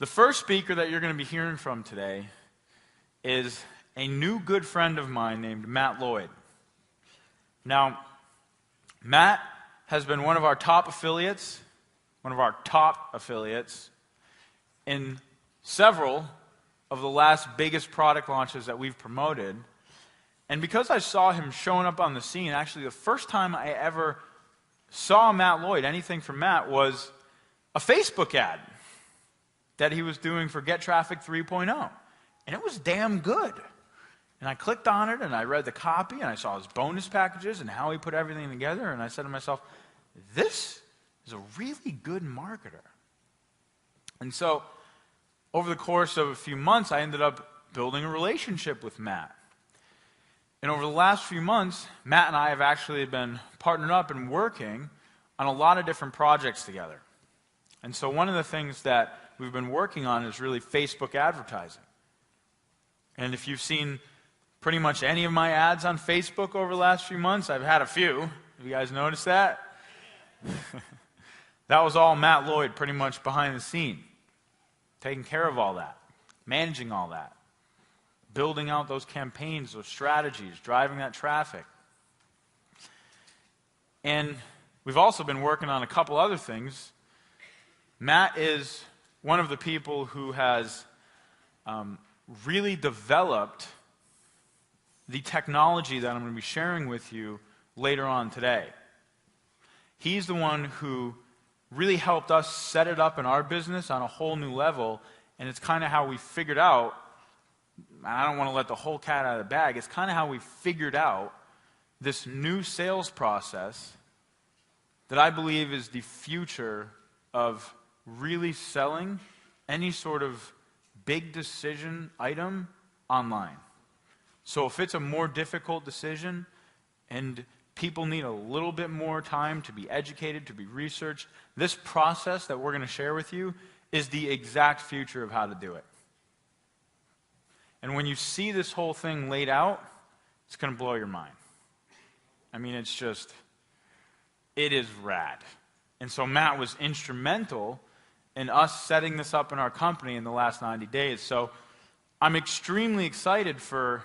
The first speaker that you're going to be hearing from today is a new good friend of mine named Matt Lloyd. Now, Matt has been one of our top affiliates in several of the last biggest product launches that we've promoted. And because I saw him showing up on the scene, actually the first time I ever saw Matt Lloyd, anything from Matt, was a Facebook ad that he was doing for Get Traffic 3.0. And it was damn good. And I clicked on it, and I read the copy, and I saw his bonus packages and how he put everything together, and I said to myself, this is a really good marketer. And so, over the course of a few months, I ended up building a relationship with Matt. And over the last few months, Matt and I have actually been partnered up and working on a lot of different projects together. And so one of the things that we've been working on is really Facebook advertising. And if you've seen pretty much any of my ads on Facebook over the last few months, I've had a few. Have you guys noticed that? That was all Matt Lloyd pretty much behind the scene, taking care of all that, managing all that, building out those campaigns, those strategies, driving that traffic. And we've also been working on a couple other things. Matt is one of the people who has really developed the technology that I'm going to be sharing with you later on today. He's the one who really helped us set it up in our business on a whole new level, and it's kind of how we figured out, and I don't want to let the whole cat out of the bag, it's kind of how we figured out this new sales process that I believe is the future of really selling any sort of big decision item online. So if it's a more difficult decision and people need a little bit more time to be educated, to be researched, this process that we're going to share with you is the exact future of how to do it. And when you see this whole thing laid out, it's going to blow your mind. I mean, it is rad. And so Matt was instrumental in us setting this up in our company in the last 90 days. So I'm extremely excited for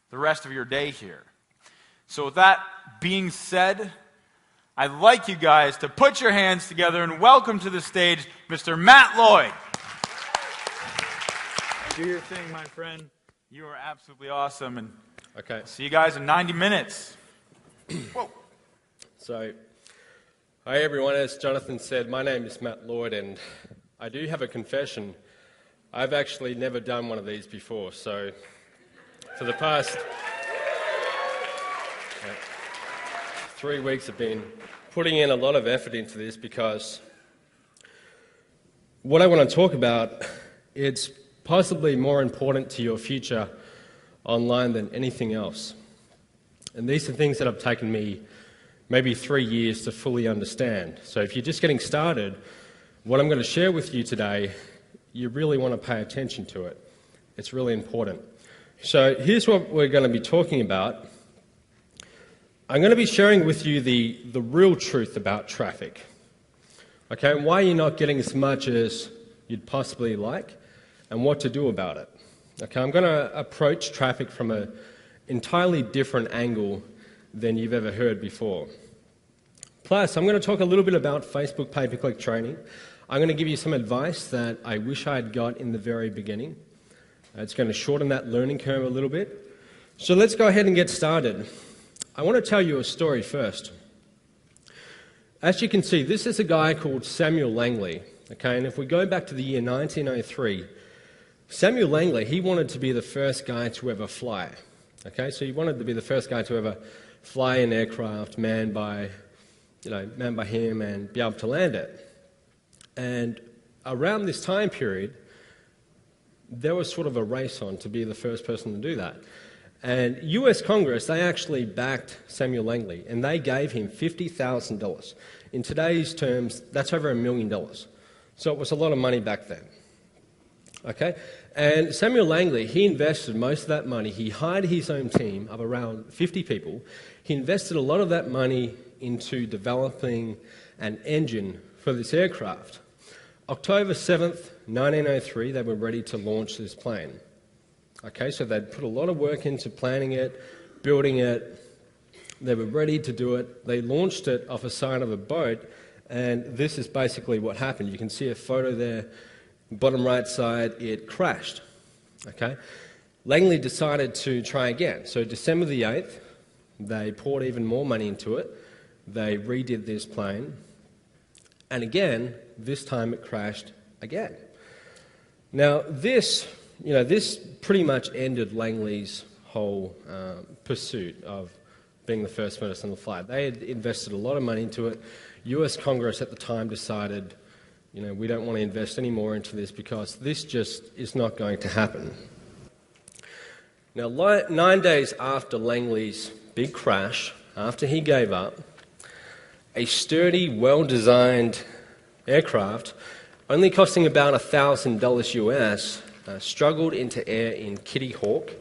the rest of your day here. So with that being said, I'd like you guys to put your hands together and welcome to the stage Mr. Matt Lloyd. Do your thing, my friend. You are absolutely awesome. And okay. See you guys in 90 minutes. Whoa. So, hi everyone. As Jonathan said, my name is Matt Lloyd, and I do have a confession. I've actually never done one of these before. So, for the past 3 weeks I've been putting in a lot of effort into this because what I want to talk about, it's possibly more important to your future online than anything else. And these are things that have taken me maybe 3 years to fully understand. So if you're just getting started, what I'm going to share with you today, you really want to pay attention to it. It's really important. So here's what we're going to be talking about. I'm going to be sharing with you the real truth about traffic. Okay, and why you're not getting as much as you'd possibly like, and what to do about it. Okay, I'm going to approach traffic from an entirely different angle than you've ever heard before. Plus, I'm going to talk a little bit about Facebook pay-per-click training. I'm going to give you some advice that I wish I had got in the very beginning. It's going to shorten that learning curve a little bit. So let's go ahead and get started. I want to tell you a story first. As you can see, this is a guy called Samuel Langley. Okay, and if we go back to the year 1903, Samuel Langley, he wanted to be the first guy to ever fly. Okay, so he wanted to be the first guy to ever fly an aircraft manned by him and be able to land it. And around this time period, there was sort of a race on to be the first person to do that. And US Congress, they actually backed Samuel Langley, and they gave him $50,000. In today's terms, that's over $1 million. So it was a lot of money back then. Okay? And Samuel Langley, he invested most of that money. He hired his own team of around 50 people. He invested a lot of that money into developing an engine for this aircraft. October 7th, 1903, they were ready to launch this plane. Okay, so they'd put a lot of work into planning it, building it. They were ready to do it. They launched it off the side of a boat, and this is basically what happened. You can see a photo there, bottom right side, it crashed. Okay, Langley decided to try again. So December the 8th, they poured even more money into it. They redid this plane, and again, this time it crashed again. Now this pretty much ended Langley's whole pursuit of being the first person to fly. They had invested a lot of money into it. US Congress at the time decided, we don't want to invest any more into this because this just is not going to happen. Now, 9 days after Langley's big crash, after he gave up, a sturdy, well-designed aircraft, only costing about $1,000 US, struggled into air in Kitty Hawk.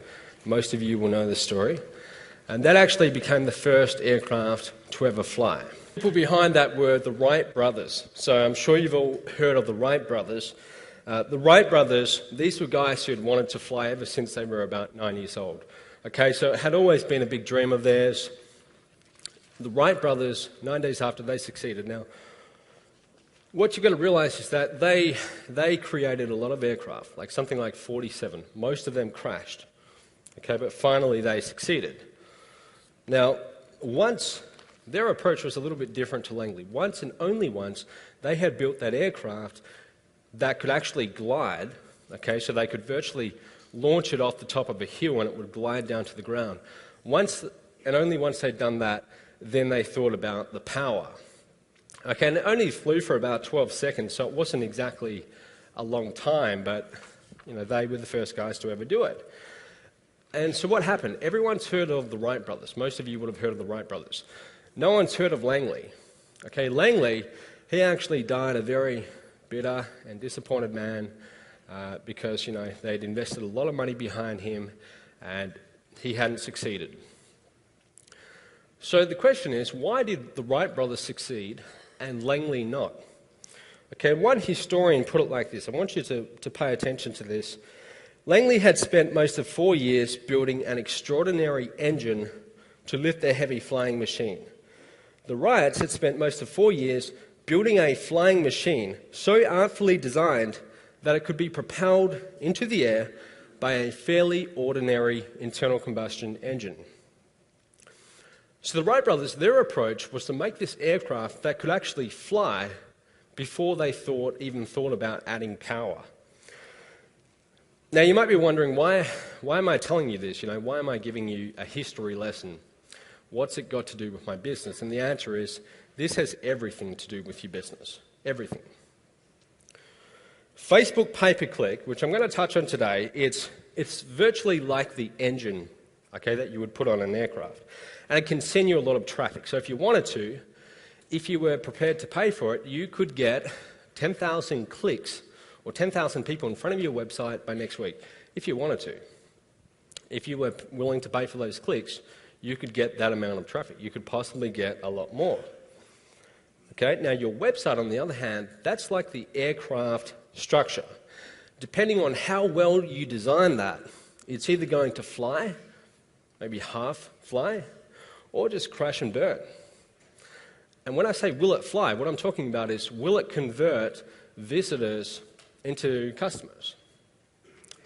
Most of you will know the story. And that actually became the first aircraft to ever fly. People behind that were the Wright brothers. So I'm sure you've all heard of the Wright brothers. The Wright brothers, these were guys who had wanted to fly ever since they were about 9 years old. Okay, so it had always been a big dream of theirs. The Wright brothers, 9 days after, they succeeded. Now, what you've got to realize is that they created a lot of aircraft, like something like 47. Most of them crashed. Okay, but finally they succeeded. Now, once their approach was a little bit different to Langley. Once and only once, they had built that aircraft that could actually glide, okay, so they could virtually launch it off the top of a hill and it would glide down to the ground. Once, and only once they'd done that, then they thought about the power. Okay, and it only flew for about 12 seconds, so it wasn't exactly a long time, but they were the first guys to ever do it. And so what happened? Everyone's heard of the Wright brothers. Most of you would have heard of the Wright brothers. No one's heard of Langley. Okay, Langley, he actually died a very bitter and disappointed man because, they'd invested a lot of money behind him and he hadn't succeeded. So the question is, why did the Wright brothers succeed and Langley not? Okay, one historian put it like this. I want you to pay attention to this. Langley had spent most of 4 years building an extraordinary engine to lift their heavy flying machine. The Wrights had spent most of 4 years building a flying machine so artfully designed that it could be propelled into the air by a fairly ordinary internal combustion engine. So the Wright brothers, their approach was to make this aircraft that could actually fly before they even thought about adding power. Now you might be wondering, why am I telling you this? Why am I giving you a history lesson? What's it got to do with my business? And the answer is, this has everything to do with your business. Everything. Facebook pay-per-click, which I'm going to touch on today, it's virtually like the engine, okay, that you would put on an aircraft. And it can send you a lot of traffic. So if you wanted to, if you were prepared to pay for it, you could get 10,000 clicks or 10,000 people in front of your website by next week, if you wanted to. If you were willing to pay for those clicks, you could get that amount of traffic. You could possibly get a lot more. Okay, now your website, on the other hand, that's like the aircraft structure. Depending on how well you design that, it's either going to fly, maybe half fly, or just crash and burn. And when I say will it fly, what I'm talking about is, will it convert visitors into customers?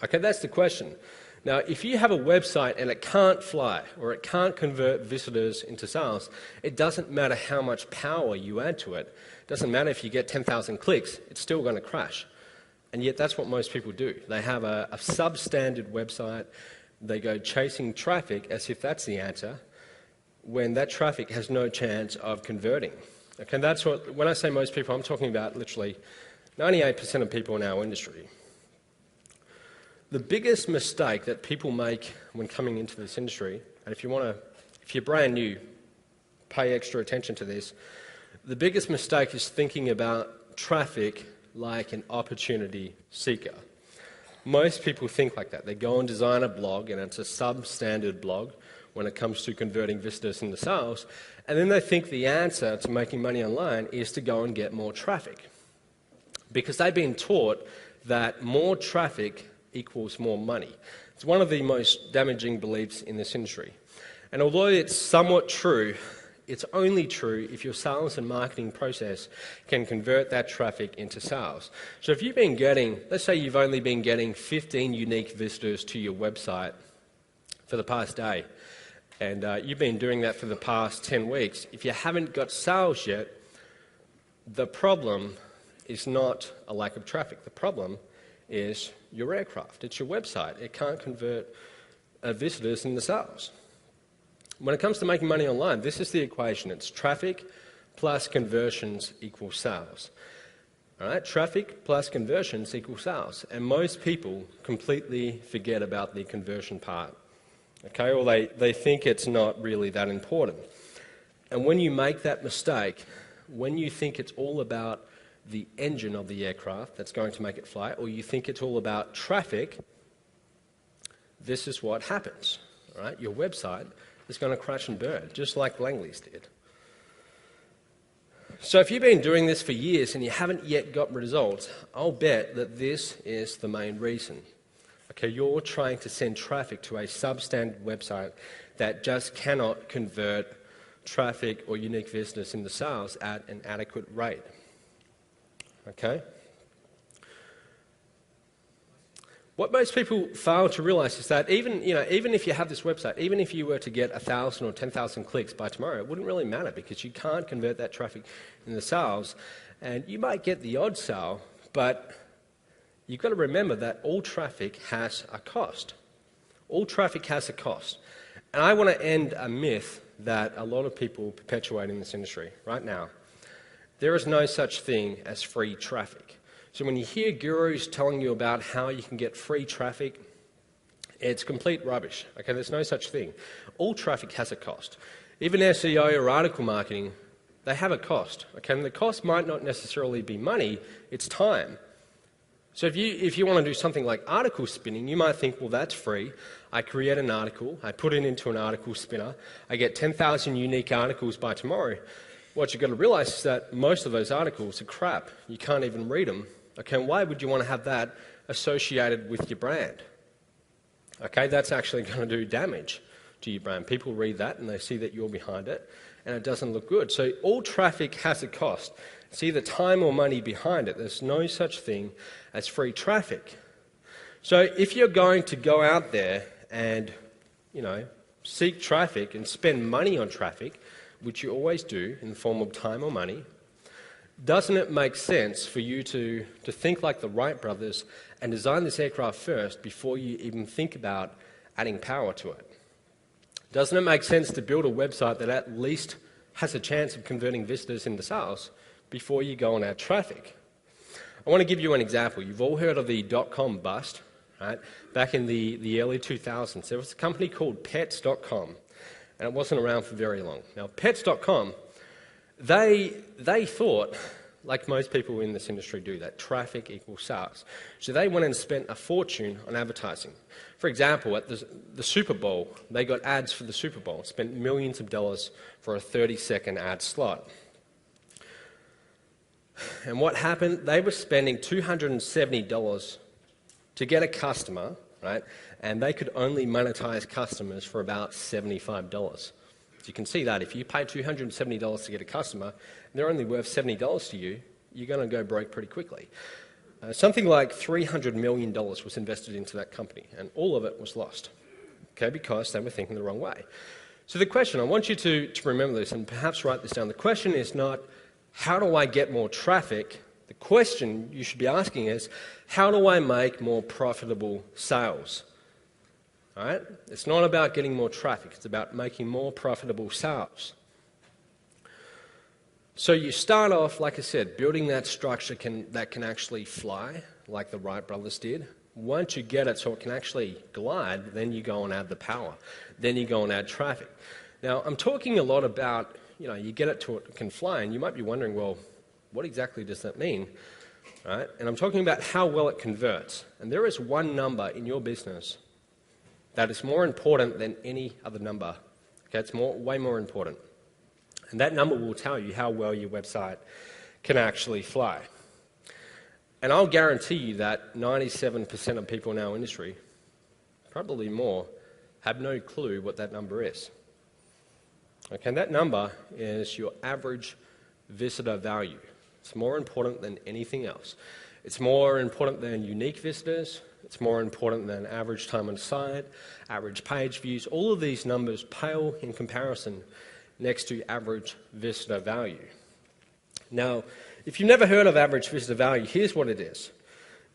Okay, that's the question. Now, if you have a website and it can't fly or it can't convert visitors into sales, it doesn't matter how much power you add to it. It doesn't matter if you get 10,000 clicks, it's still going to crash. And yet that's what most people do. They have a substandard website, they go chasing traffic as if that's the answer, when that traffic has no chance of converting. Okay, that's what, when I say most people, I'm talking about literally 98% of people in our industry. The biggest mistake that people make when coming into this industry, and if you're brand new, pay extra attention to this, the biggest mistake is thinking about traffic like an opportunity seeker. Most people think like that. They go and design a blog, and it's a substandard blog when it comes to converting visitors into sales, and then they think the answer to making money online is to go and get more traffic. because they've been taught that more traffic equals more money. It's one of the most damaging beliefs in this industry. And although it's somewhat true, it's only true if your sales and marketing process can convert that traffic into sales. So if you've been getting, let's say you've only been getting 15 unique visitors to your website for the past day, and you've been doing that for the past 10 weeks, if you haven't got sales yet, the problem is not a lack of traffic. The problem is your aircraft. It's your website. It can't convert visitors into sales. When it comes to making money online, this is the equation. It's traffic plus conversions equals sales. All right? Traffic plus conversions equals sales. And most people completely forget about the conversion part. Okay? Or they think it's not really that important. And when you make that mistake, when you think it's all about the engine of the aircraft that's going to make it fly, or you think it's all about traffic, this is what happens. All right? Your website is going to crash and burn, just like Langley's did. So if you've been doing this for years and you haven't yet got results, I'll bet that this is the main reason. Okay, you're trying to send traffic to a substandard website that just cannot convert traffic or unique visitors into sales at an adequate rate. Okay? What most people fail to realize is that even if you have this website, even if you were to get 1,000 or 10,000 clicks by tomorrow, it wouldn't really matter because you can't convert that traffic into sales. And you might get the odd sale, but you've got to remember that all traffic has a cost. All traffic has a cost. And I want to end a myth that a lot of people perpetuate in this industry right now. There is no such thing as free traffic. So when you hear gurus telling you about how you can get free traffic, it's complete rubbish. Okay, there's no such thing. All traffic has a cost. Even SEO or article marketing, they have a cost. Okay, and the cost might not necessarily be money, it's time. So if you want to do something like article spinning, you might think, well, that's free. I create an article, I put it into an article spinner, I get 10,000 unique articles by tomorrow. What you've got to realize is that most of those articles are crap. You can't even read them. Okay, and why would you want to have that associated with your brand? Okay, that's actually going to do damage to your brand. People read that and they see that you're behind it, and it doesn't look good. So all traffic has a cost. It's either time or money behind it. There's no such thing as free traffic. So if you're going to go out there and, seek traffic and spend money on traffic, which you always do in the form of time or money, doesn't it make sense for you to think like the Wright brothers and design this aircraft first before you even think about adding power to it? Doesn't it make sense to build a website that at least has a chance of converting visitors into sales before you go and add traffic? I want to give you an example. You've all heard of the .com bust, right? Back in the early 2000s, there was a company called Pets.com, and it wasn't around for very long. Now, Pets.com, they thought, like most people in this industry do, that traffic equals sales. So they went and spent a fortune on advertising. For example, at the Super Bowl, they got ads for the Super Bowl, spent millions of dollars for a 30-second ad slot. And what happened? They were spending $270 to get a customer, right? And they could only monetize customers for about $75. So you can see that if you pay $270 to get a customer, and they're only worth $70 to you, you're going to go broke pretty quickly. Something like $300 million was invested into that company, and all of it was lost, okay, because they were thinking the wrong way. So the question, I want you to remember this and perhaps write this down. The question is not, how do I get more traffic? The question you should be asking is, how do I make more profitable sales? All right? It's not about getting more traffic. It's about making more profitable sales. So you start off, like I said, building that structure that can actually fly, like the Wright brothers did. Once you get it so it can actually glide, then you go and add the power. Then you go and add traffic. Now, I'm talking a lot about, you get it to it can fly, and you might be wondering, well, what exactly does that mean? Right? And I'm talking about how well it converts. And there is one number in your business that is more important than any other number. Okay, it's way more important. And that number will tell you how well your website can actually fly. And I'll guarantee you that 97% of people in our industry, probably more, have no clue what that number is. Okay, and that number is your average visitor value. It's more important than anything else. It's more important than unique visitors. It's more important than average time on site, average page views. All of these numbers pale in comparison next to average visitor value. Now, if you've never heard of average visitor value, here's what it is.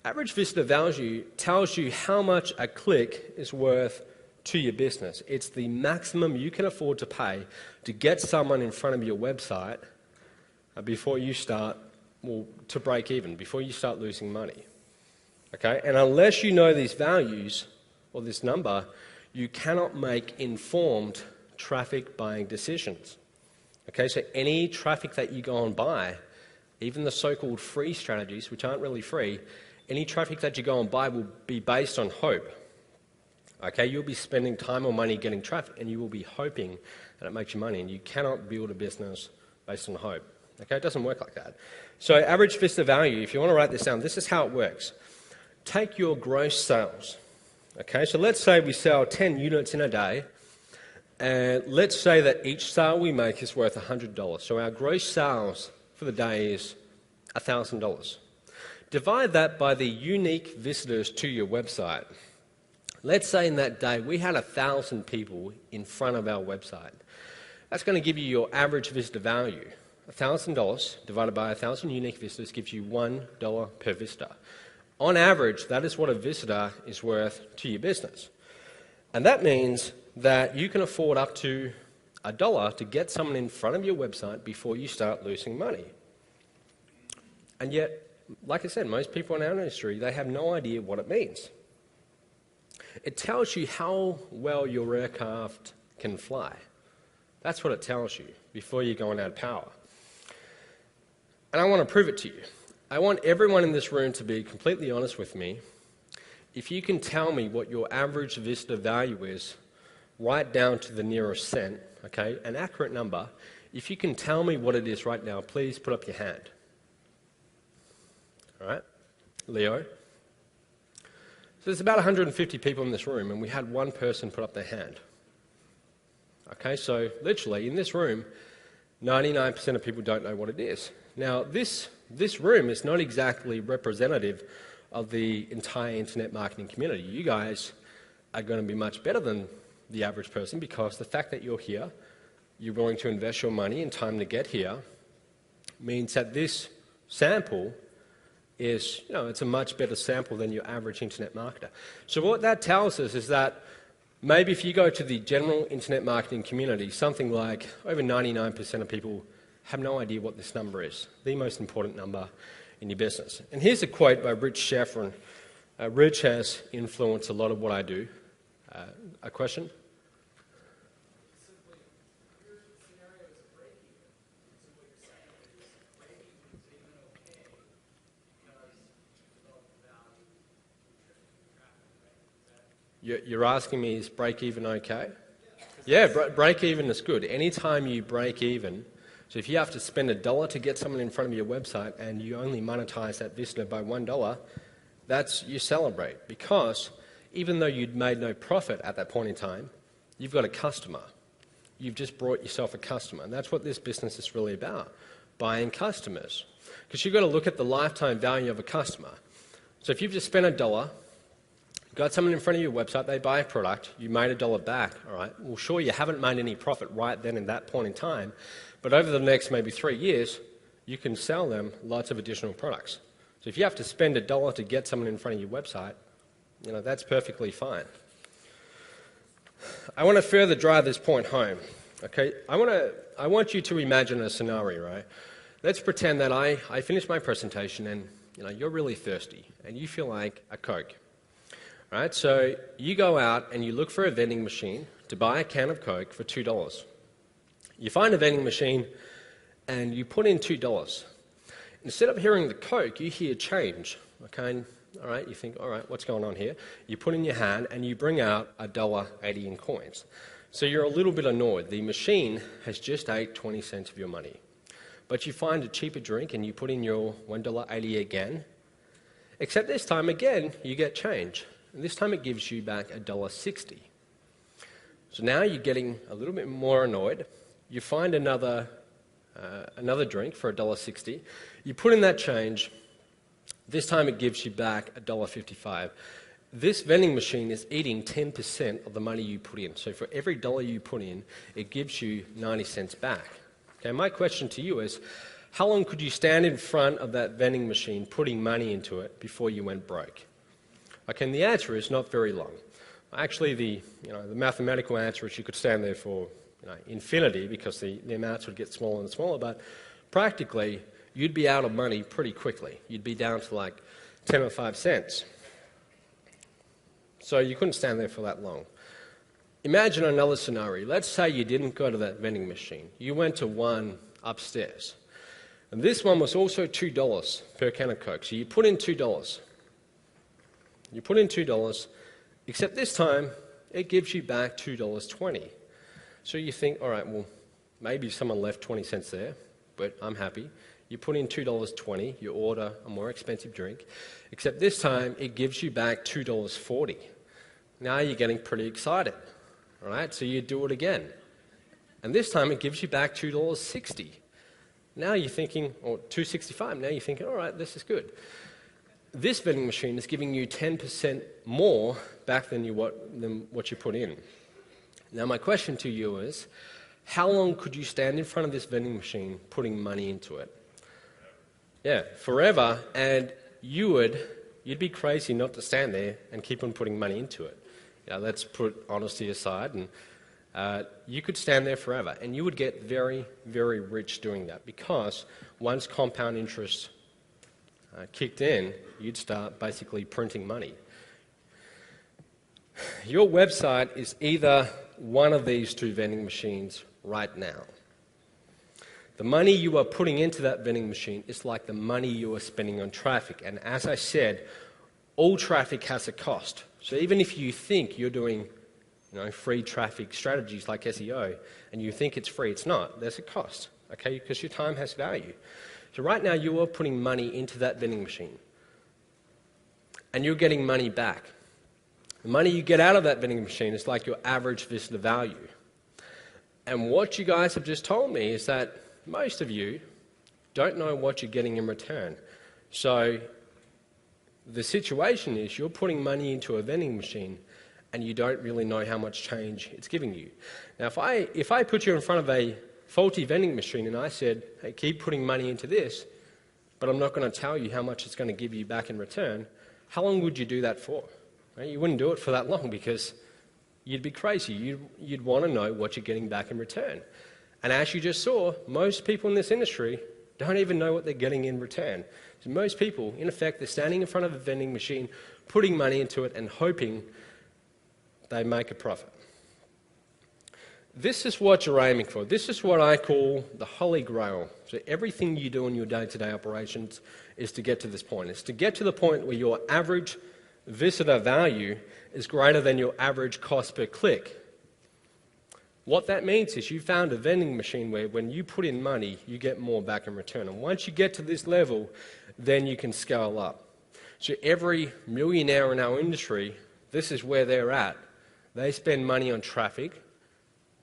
Average visitor value tells you how much a click is worth to your business. It's the maximum you can afford to pay to get someone in front of your website before you start, to break even, before you start losing money. Okay? And unless you know these values, or this number, you cannot make informed traffic buying decisions. Okay, so any traffic that you go and buy, even the so-called free strategies, which aren't really free, any traffic that you go and buy will be based on hope. Okay, you'll be spending time or money getting traffic, and you will be hoping that it makes you money, and you cannot build a business based on hope. Okay, it doesn't work like that. So average visitor value, if you want to write this down, this is how it works. Take your gross sales. Okay, so let's say we sell 10 units in a day, and let's say that each sale we make is worth $100. So our gross sales for the day is $1,000. Divide that by the unique visitors to your website. Let's say in that day we had 1,000 people in front of our website. That's going to give you your average visitor value. $1,000 divided by 1,000 unique visitors gives you $1 per visitor. On average, that is what a visitor is worth to your business. And that means that you can afford up to $1 to get someone in front of your website before you start losing money. And yet, like I said, most people in our industry, they have no idea what it means. It tells you how well your aircraft can fly. That's what it tells you before you're going out of power. And I want to prove it to you. I want everyone in this room to be completely honest with me. If you can tell me what your average visitor value is, right down to the nearest cent, okay, an accurate number, if you can tell me what it is right now, please put up your hand. All right, Leo. So there's about 150 people in this room, and we had one person put up their hand. Okay, so literally in this room, 99% of people don't know what it is. Now, this room is not exactly representative of the entire internet marketing community. You guys are going to be much better than the average person because the fact that you're here, you're willing to invest your money and time to get here, means that this sample is, it's a much better sample than your average internet marketer. So what that tells us is that maybe if you go to the general internet marketing community, something like over 99% of people have no idea what this number is, the most important number in your business. And here's a quote by Rich Schafran. Rich has influenced a lot of what I do. A question? You're asking me, is break even okay? Yeah, break even is good. Anytime you break even, so if you have to spend $1 to get someone in front of your website and you only monetize that visitor by $1, you celebrate, because even though you'd made no profit at that point in time, you've got a customer. You've just brought yourself a customer, and that's what this business is really about, buying customers. Because you've got to look at the lifetime value of a customer. So if you've just spent $1, got someone in front of your website, they buy a product, you made $1 back, all right? Well, sure, you haven't made any profit right then in that point in time, but over the next maybe 3 years, you can sell them lots of additional products. So if you have to spend $1 to get someone in front of your website, that's perfectly fine. I want to further drive this point home, okay? I want you to imagine a scenario, right? Let's pretend that I finish my presentation and, you're really thirsty and you feel like a Coke. Right, so you go out and you look for a vending machine to buy a can of Coke for $2. You find a vending machine and you put in $2. Instead of hearing the Coke, you hear change. Okay, all right, you think, all right, what's going on here? You put in your hand and you bring out $1.80 in coins. So you're a little bit annoyed. The machine has just ate 20 cents of your money. But you find a cheaper drink and you put in your $1.80 again, Except this time, again, you get change. And this time it gives you back $1.60. So now you're getting a little bit more annoyed. You find another drink for $1.60. You put in that change. This time it gives you back $1.55. This vending machine is eating 10% of the money you put in. So for every dollar you put in, it gives you 90 cents back. Okay, my question to you is, how long could you stand in front of that vending machine putting money into it before you went broke? Okay, and the answer is not very long. Actually, the mathematical answer is you could stand there for infinity, because the amounts would get smaller and smaller, but practically you'd be out of money pretty quickly. You'd be down to like 10 or 5 cents. So you couldn't stand there for that long. Imagine another scenario. Let's say you didn't go to that vending machine. You went to one upstairs. And this one was also $2 per can of Coke. So you put in $2. You put in $2, except this time it gives you back $2.20. So you think, all right, well, maybe someone left 20 cents there, but I'm happy. You put in $2.20, you order a more expensive drink, except this time it gives you back $2.40. Now you're getting pretty excited, all right? So you do it again. And this time it gives you back $2.60. Now you're thinking, or $2.65, now you're thinking, all right, this is good. This vending machine is giving you 10% more back than what you put in. Now my question to you is, how long could you stand in front of this vending machine putting money into it? Yeah, forever, and you'd be crazy not to stand there and keep on putting money into it. Yeah, let's put honesty aside, and you could stand there forever, and you would get very, very rich doing that, because once compound interest kicked in, you'd start basically printing money. Your website is either one of these two vending machines right now. The money you are putting into that vending machine is like the money you are spending on traffic. And as I said, all traffic has a cost. So even if you think you're doing free traffic strategies like SEO, and you think it's free, it's not. There's a cost, okay, because your time has value. So right now you are putting money into that vending machine, and you're getting money back. The money you get out of that vending machine is like your average visitor value. And what you guys have just told me is that most of you don't know what you're getting in return. So the situation is you're putting money into a vending machine and you don't really know how much change it's giving you. Now if I put you in front of a faulty vending machine and I said, hey, keep putting money into this, but I'm not going to tell you how much it's going to give you back in return, how long would you do that for? Right? You wouldn't do it for that long, because you'd be crazy. You'd want to know what you're getting back in return. And as you just saw, most people in this industry don't even know what they're getting in return. So most people, in effect, they're standing in front of a vending machine, putting money into it and hoping they make a profit. This is what you're aiming for. This is what I call the holy grail. So everything you do in your day-to-day operations is to get to this point. It's to get to the point where your average visitor value is greater than your average cost per click. What that means is you found a vending machine where when you put in money, you get more back in return. And once you get to this level, then you can scale up. So every millionaire in our industry, this is where they're at. They spend money on traffic.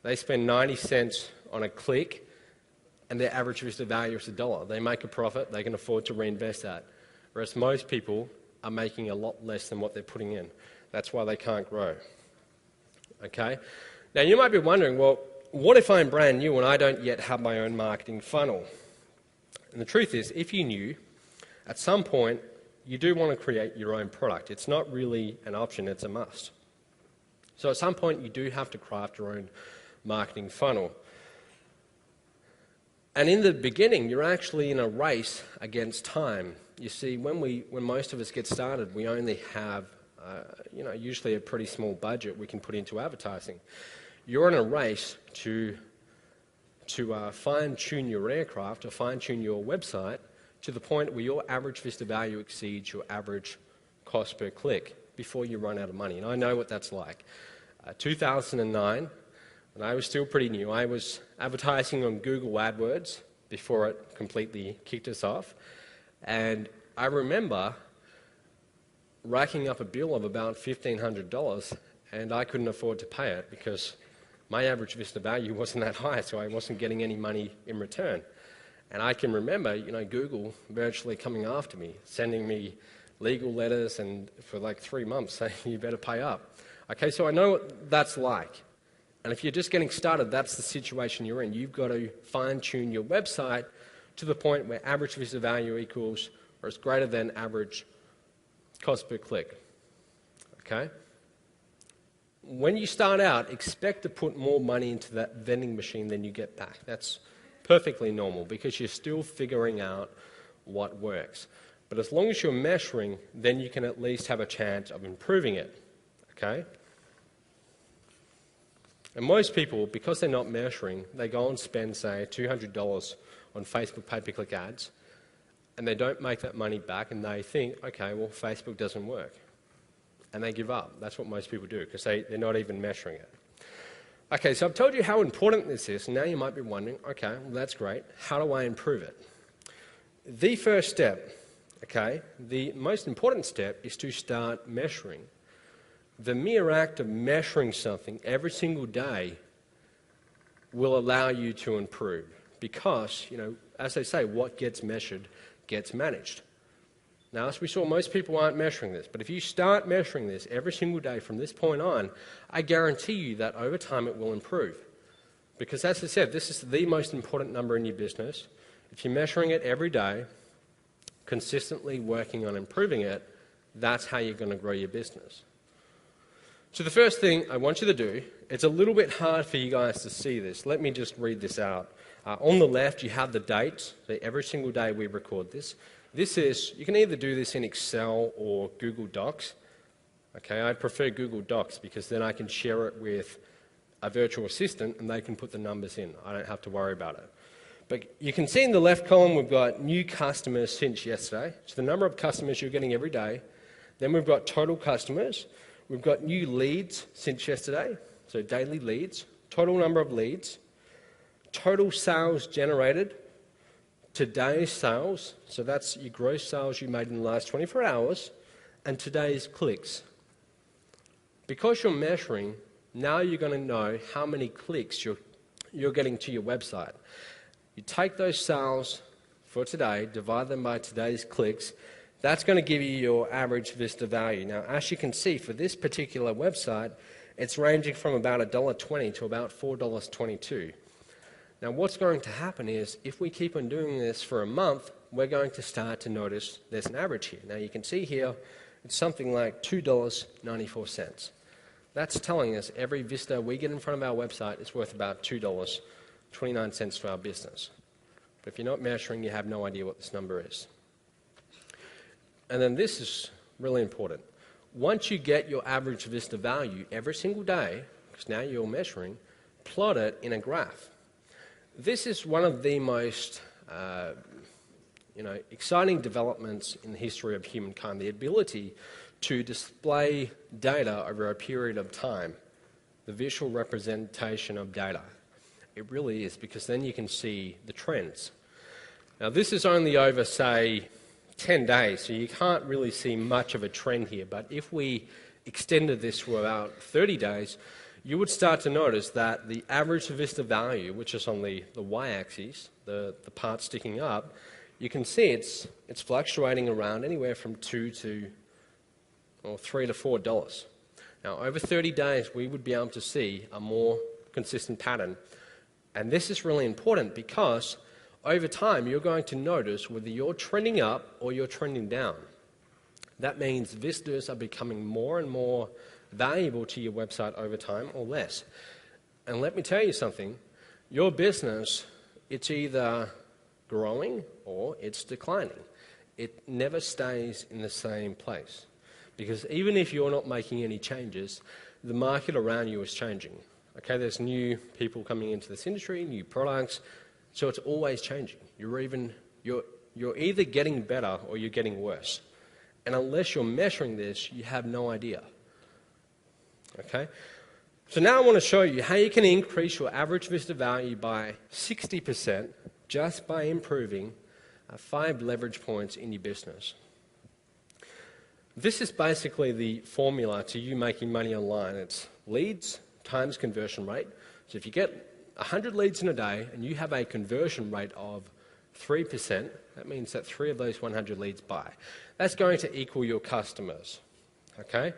They spend 90 cents on a click, and their average visitor value is $1. They make a profit. They can afford to reinvest that. Whereas most people are making a lot less than what they're putting in. That's why they can't grow. Okay? Now you might be wondering, well, what if I'm brand new and I don't yet have my own marketing funnel? And the truth is, if you knew, at some point you do want to create your own product. It's not really an option, it's a must. So at some point you do have to craft your own marketing funnel. And in the beginning, you're actually in a race against time. You see, when most of us get started, we only have usually a pretty small budget we can put into advertising. You're in a race to fine-tune your aircraft or fine-tune your website to the point where your average visitor value exceeds your average cost per click before you run out of money. And I know what that's like. 2009, when I was still pretty new, I was advertising on Google AdWords before it completely kicked us off. And I remember racking up a bill of about $1,500, and I couldn't afford to pay it because my average Vista value wasn't that high, so I wasn't getting any money in return. And I can remember, Google virtually coming after me, sending me legal letters and for like 3 months saying you better pay up. Okay, so I know what that's like. And if you're just getting started, that's the situation you're in. You've got to fine-tune your website to the point where average Vista value equals or is greater than average cost per click. Okay? When you start out, expect to put more money into that vending machine than you get back. That's perfectly normal because you're still figuring out what works. But as long as you're measuring, then you can at least have a chance of improving it. Okay? And most people, because they're not measuring, they go and spend, say, $200 on Facebook pay-per-click ads, and they don't make that money back, and they think, okay, well, Facebook doesn't work. And they give up. That's what most people do, because they're not even measuring it. Okay, so I've told you how important this is, and now you might be wondering, okay, well, that's great. How do I improve it? The first step, okay, the most important step is to start measuring. The mere act of measuring something every single day will allow you to improve because, as they say, what gets measured gets managed. Now, as we saw, most people aren't measuring this, but if you start measuring this every single day from this point on, I guarantee you that over time it will improve. Because as I said, this is the most important number in your business. If you're measuring it every day, consistently working on improving it, that's how you're going to grow your business. So the first thing I want you to do, it's a little bit hard for you guys to see this. Let me just read this out. On the left, you have the dates. So every single day we record this. This is, you can either do this in Excel or Google Docs. Okay, I prefer Google Docs because then I can share it with a virtual assistant and they can put the numbers in. I don't have to worry about it. But you can see in the left column we've got new customers since yesterday. So the number of customers you're getting every day. Then we've got total customers. We've got new leads since yesterday, so daily leads, total number of leads, total sales generated, today's sales, so that's your gross sales you made in the last 24 hours, and today's clicks. Because you're measuring, now you're going to know how many clicks you're getting to your website. You take those sales for today, divide them by today's clicks. That's going to give you your average Vista value. Now, as you can see, for this particular website, it's ranging from about $1.20 to about $4.22. Now, what's going to happen is, if we keep on doing this for a month, we're going to start to notice there's an average here. Now, you can see here, it's something like $2.94. That's telling us every Vista we get in front of our website is worth about $2.29 to our business. But if you're not measuring, you have no idea what this number is. And then this is really important. Once you get your average Vista value every single day, because now you're measuring, plot it in a graph. This is one of the most exciting developments in the history of humankind, the ability to display data over a period of time, the visual representation of data. It really is, because then you can see the trends. Now, this is only over, say, 10 days, so you can't really see much of a trend here, but if we extended this to about 30 days, you would start to notice that the average Vista value, which is on the y-axis, the part sticking up, you can see it's fluctuating around anywhere from $3 to $4. Now, over 30 days, we would be able to see a more consistent pattern, and this is really important because over time, you're going to notice whether you're trending up or you're trending down. That means visitors are becoming more and more valuable to your website over time or less. And let me tell you something, your business, it's either growing or it's declining. It never stays in the same place. Because even if you're not making any changes, the market around you is changing. Okay, there's new people coming into this industry, new products, so it's always changing. You're either getting better or you're getting worse. And unless you're measuring this, you have no idea. Okay? So now I want to show you how you can increase your average Vista value by 60% just by improving 5 leverage points in your business. This is basically the formula to you making money online. It's leads times conversion rate. So if you get 100 leads in a day and you have a conversion rate of 3%, that means that 3 of those 100 leads buy. That's going to equal your customers. Okay?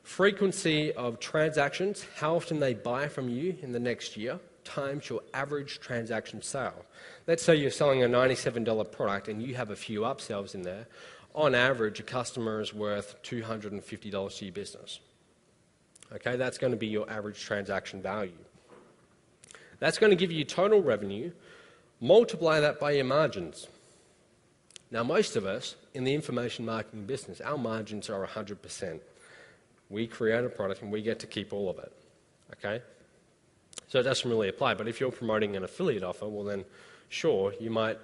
Frequency of transactions, how often they buy from you in the next year, times your average transaction sale. Let's say you're selling a $97 product and you have a few upsells in there. On average, a customer is worth $250 to your business. Okay, that's going to be your average transaction value. That's going to give you total revenue. Multiply that by your margins. Now, most of us in the information marketing business, our margins are 100%. We create a product and we get to keep all of it. Okay? So it doesn't really apply. But if you're promoting an affiliate offer, well then, sure, you might,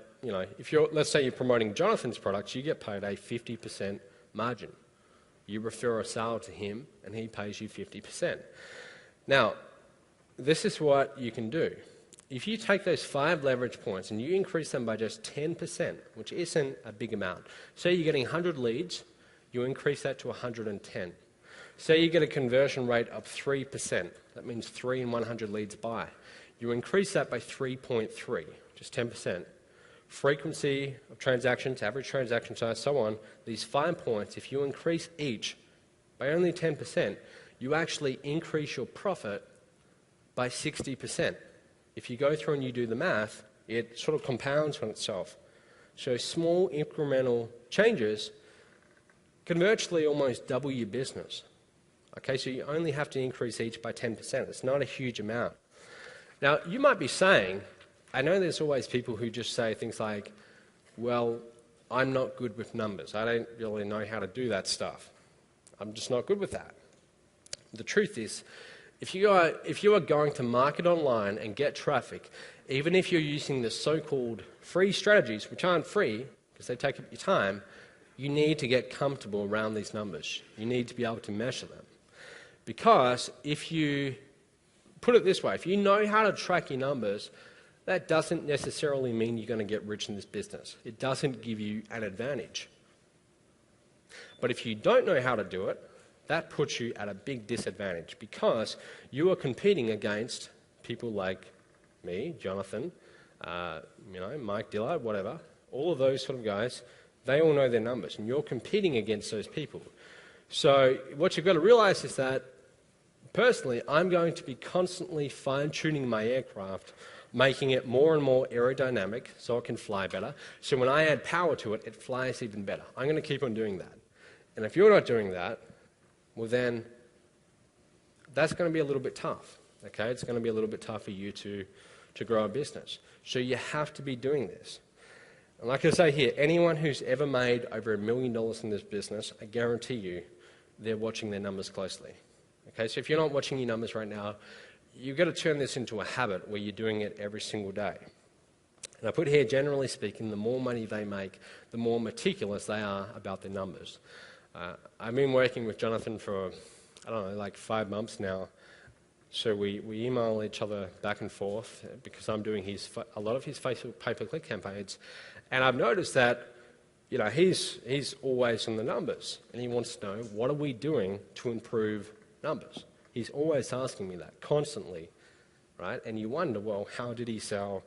let's say you're promoting Jonathan's products, you get paid a 50% margin. You refer a sale to him and he pays you 50%. Now, this is what you can do. If you take those 5 leverage points and you increase them by just 10%, which isn't a big amount. Say you're getting 100 leads, you increase that to 110. Say you get a conversion rate of 3%. That means 3 in 100 leads buy. You increase that by 3.3, just 10%. Frequency of transactions, average transaction size, so on. These 5 points, if you increase each by only 10%, you actually increase your profit by 60%. If you go through and you do the math, it sort of compounds on itself. So small incremental changes can virtually almost double your business. Okay, so you only have to increase each by 10%. It's not a huge amount. Now, you might be saying, I know there's always people who just say things like, well, I'm not good with numbers. I don't really know how to do that stuff. I'm just not good with that. The truth is, if you are going to market online and get traffic, even if you're using the so-called free strategies, which aren't free because they take up your time, you need to get comfortable around these numbers. You need to be able to measure them. Because if you put it this way, if you know how to track your numbers, that doesn't necessarily mean you're going to get rich in this business. It doesn't give you an advantage. But if you don't know how to do it, that puts you at a big disadvantage because you are competing against people like me, Jonathan, Mike Dillard, whatever, all of those sort of guys. They all know their numbers, and you're competing against those people. So what you've got to realize is that, personally, I'm going to be constantly fine-tuning my aircraft, making it more and more aerodynamic so it can fly better. So when I add power to it, it flies even better. I'm going to keep on doing that. And if you're not doing that, well then, that's going to be a little bit tough. Okay, it's going to be a little bit tough for you to grow a business. So you have to be doing this. And like I say here, anyone who's ever made over $1 million in this business, I guarantee you, they're watching their numbers closely. Okay, so if you're not watching your numbers right now, you've got to turn this into a habit where you're doing it every single day. And I put here, generally speaking, the more money they make, the more meticulous they are about their numbers. I've been working with Jonathan for, like 5 months now. So we email each other back and forth because I'm doing a lot of his Facebook pay-per-click campaigns. And I've noticed that, he's always on the numbers. And he wants to know, what are we doing to improve numbers? He's always asking me that, constantly, right? And you wonder, well, how did he sell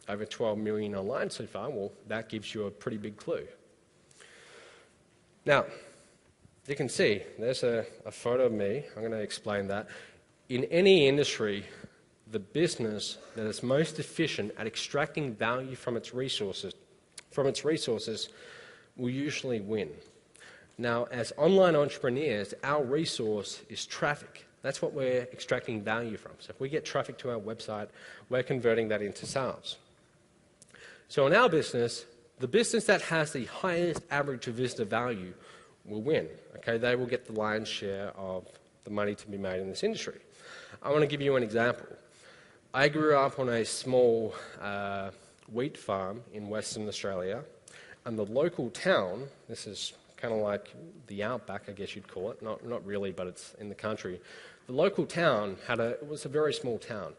over 12 million online so far? Well, that gives you a pretty big clue. Now, you can see, there's a photo of me. I'm going to explain that. In any industry, the business that is most efficient at extracting value from its resources will usually win. Now, as online entrepreneurs, our resource is traffic. That's what we're extracting value from. So if we get traffic to our website, we're converting that into sales. So in our business, the business that has the highest average visitor value will win. Okay, they will get the lion's share of the money to be made in this industry. I want to give you an example. I grew up on a small wheat farm in Western Australia, and the local town, this is kind of like the outback, I guess you'd call it, not really, but it's in the country. The local town it was a very small town.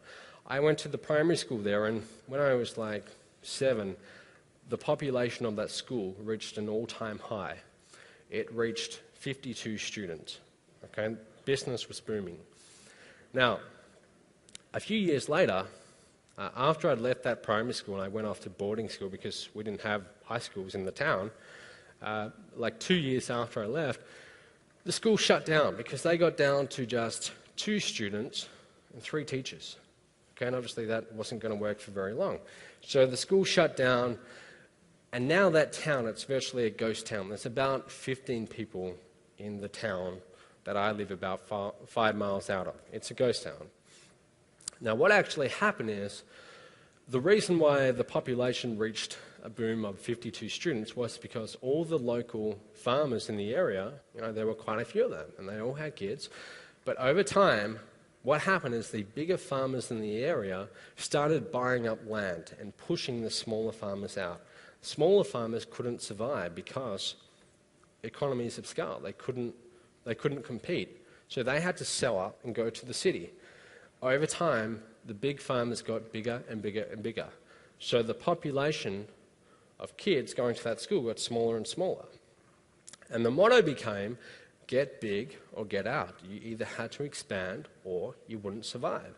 I went to the primary school there, and when I was like 7, the population of that school reached an all-time high. it reached 52 students. Okay, business was booming. Now, a few years later, after I'd left that primary school and I went off to boarding school because we didn't have high schools in the town, like 2 years after I left, the school shut down because they got down to just 2 students and 3 teachers. Okay, and obviously that wasn't going to work for very long. So the school shut down, and now that town, it's virtually a ghost town. There's about 15 people in the town that I live about 5 miles out of. It's a ghost town. Now, what actually happened is, the reason why the population reached a boom of 52 students was because all the local farmers in the area, there were quite a few of them, and they all had kids. But over time, what happened is the bigger farmers in the area started buying up land and pushing the smaller farmers out. Smaller farmers couldn't survive because economies of scale. They couldn't compete. So they had to sell up and go to the city. Over time, the big farmers got bigger and bigger and bigger. So the population of kids going to that school got smaller and smaller. And the motto became, get big or get out. You either had to expand or you wouldn't survive.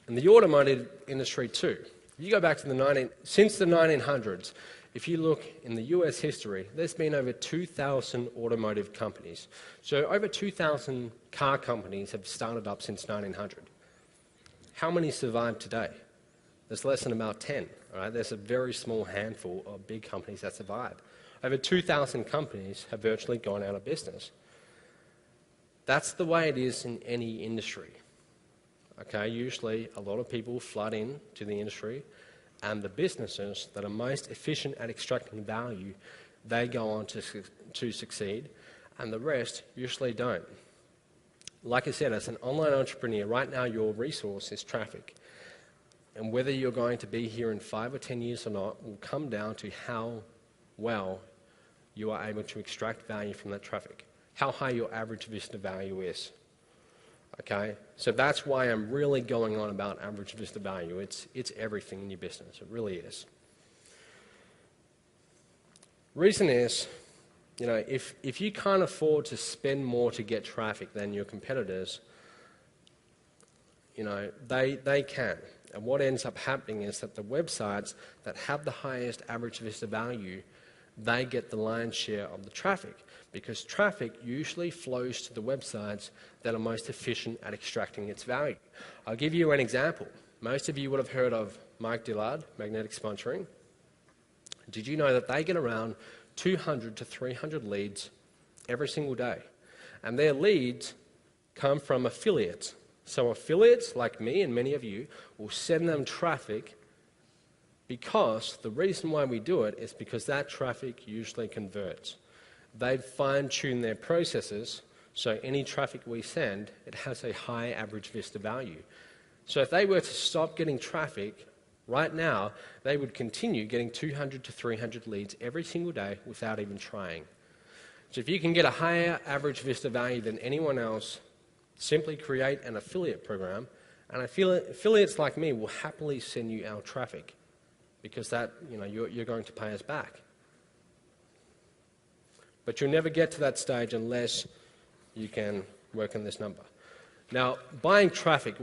And the automotive industry too. If you go back to since the 1900s, if you look in the US history, there's been over 2,000 automotive companies. So over 2,000 car companies have started up since 1900. How many survive today? There's less than about 10. All right? There's a very small handful of big companies that survive. Over 2,000 companies have virtually gone out of business. That's the way it is in any industry. Okay, usually a lot of people flood in to the industry, and the businesses that are most efficient at extracting value, they go on to succeed, and the rest usually don't. Like I said, as an online entrepreneur, right now your resource is traffic. And whether you're going to be here in 5 or 10 years or not will come down to how well you are able to extract value from that traffic, how high your average visitor value is. Okay, so that's why I'm really going on about average visitor value. It's everything in your business. It really is. Reason is, if you can't afford to spend more to get traffic than your competitors, they can. And what ends up happening is that the websites that have the highest average visitor value, they get the lion's share of the traffic, because traffic usually flows to the websites that are most efficient at extracting its value. I'll give you an example. Most of you would have heard of Mike Dillard, Magnetic Sponsoring. Did you know that they get around 200 to 300 leads every single day? And their leads come from affiliates. So affiliates, like me and many of you, will send them traffic, because the reason why we do it is because that traffic usually converts. They fine-tune their processes, so any traffic we send, it has a high average visitor value. So if they were to stop getting traffic right now, they would continue getting 200 to 300 leads every single day without even trying. So if you can get a higher average visitor value than anyone else, simply create an affiliate program, and affiliates like me will happily send you our traffic, because that, you're going to pay us back. But you'll never get to that stage unless you can work on this number. Now, buying traffic,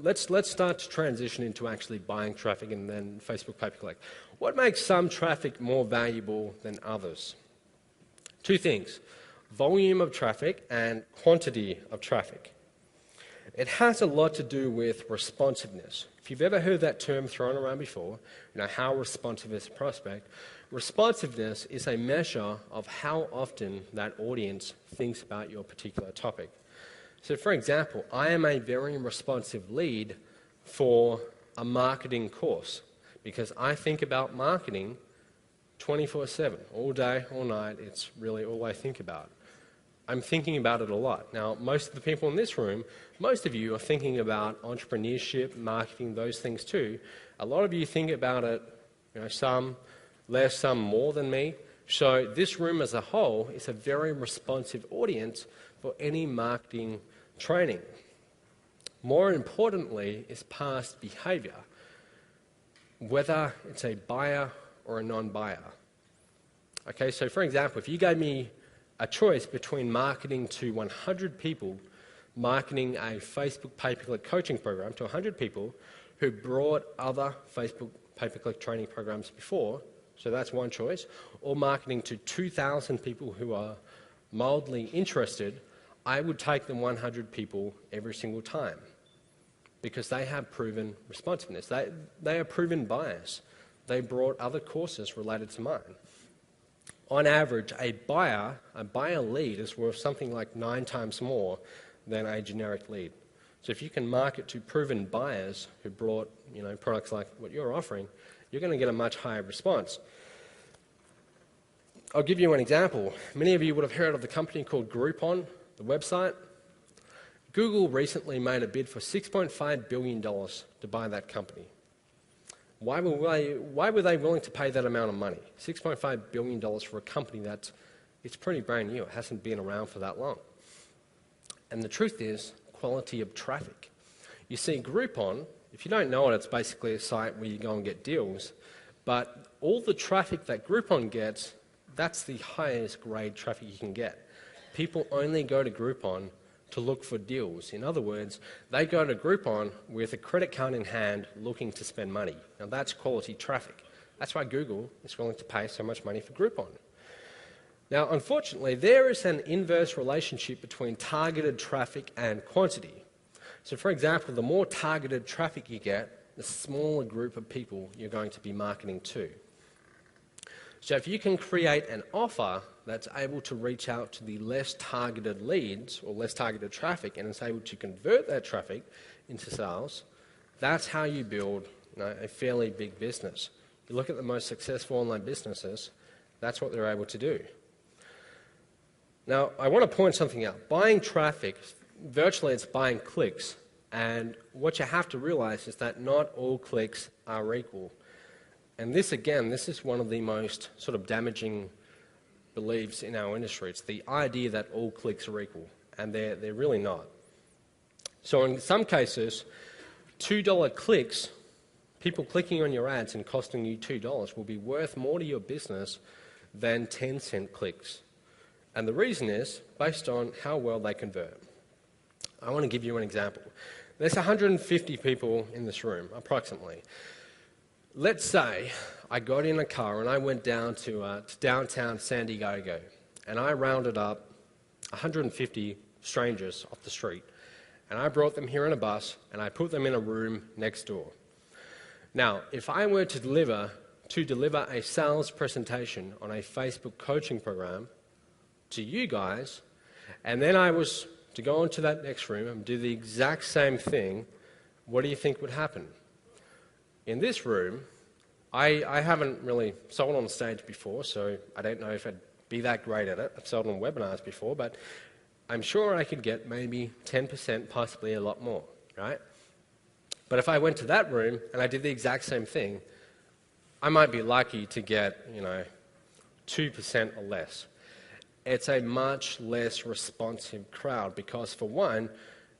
let's start to transition into actually buying traffic and then Facebook pay-per-click. What makes some traffic more valuable than others? 2 things, volume of traffic and quantity of traffic. It has a lot to do with responsiveness. If you've ever heard that term thrown around before, how responsive is a prospect? Responsiveness is a measure of how often that audience thinks about your particular topic. So for example, I am a very responsive lead for a marketing course, because I think about marketing 24/7, all day, all night. It's really all I think about. I'm thinking about it a lot. Now, most of the people in this room, most of you are thinking about entrepreneurship, marketing, those things too. A lot of you think about it, some less, some more than me. So this room as a whole is a very responsive audience for any marketing training. More importantly is past behavior, whether it's a buyer or a non-buyer. Okay, so for example, if you gave me a choice between marketing to 100 people, marketing a Facebook pay-per-click coaching program to 100 people who brought other Facebook pay-per-click training programs before, so that's one choice, or marketing to 2,000 people who are mildly interested, I would take the 100 people every single time because they have proven responsiveness. They are proven buyers. They brought other courses related to mine. On average, a buyer lead is worth something like 9 times more than a generic lead. So if you can market to proven buyers who brought products like what you're offering, you're going to get a much higher response. I'll give you an example. Many of you would have heard of the company called Groupon, the website. Google recently made a bid for $6.5 billion to buy that company. Why were they willing to pay that amount of money? $6.5 billion for a company it's pretty brand new. It hasn't been around for that long. And the truth is, quality of traffic. You see, Groupon, if you don't know it, it's basically a site where you go and get deals. But all the traffic that Groupon gets, that's the highest grade traffic you can get. People only go to Groupon to look for deals. In other words, they go to Groupon with a credit card in hand looking to spend money. Now that's quality traffic. That's why Google is willing to pay so much money for Groupon. Now, unfortunately, there is an inverse relationship between targeted traffic and quantity. So for example, the more targeted traffic you get, the smaller group of people you're going to be marketing to. So if you can create an offer that's able to reach out to the less targeted leads or less targeted traffic and is able to convert that traffic into sales, that's how you build a fairly big business. You look at the most successful online businesses, that's what they're able to do. Now, I want to point something out. Buying traffic, virtually it's buying clicks. And what you have to realize is that not all clicks are equal. And this, again, this is one of the most sort of damaging beliefs in our industry. It's the idea that all clicks are equal, and they're really not. So in some cases, $2 clicks, people clicking on your ads and costing you $2 will be worth more to your business than 10-cent clicks. And the reason is based on how well they convert. I want to give you an example. There's 150 people in this room, approximately. Let's say I got in a car and I went down to downtown San Diego and I rounded up 150 strangers off the street and I brought them here in a bus and I put them in a room next door. Now, if I were to deliver a sales presentation on a Facebook coaching program to you guys, and then I was to go into that next room and do the exact same thing, what do you think would happen? In this room, I haven't really sold on stage before, so I don't know if I'd be that great at it. I've sold on webinars before, but I'm sure I could get maybe 10%, possibly a lot more, right? But if I went to that room and I did the exact same thing, I might be lucky to get, 2% or less. It's a much less responsive crowd because, for one,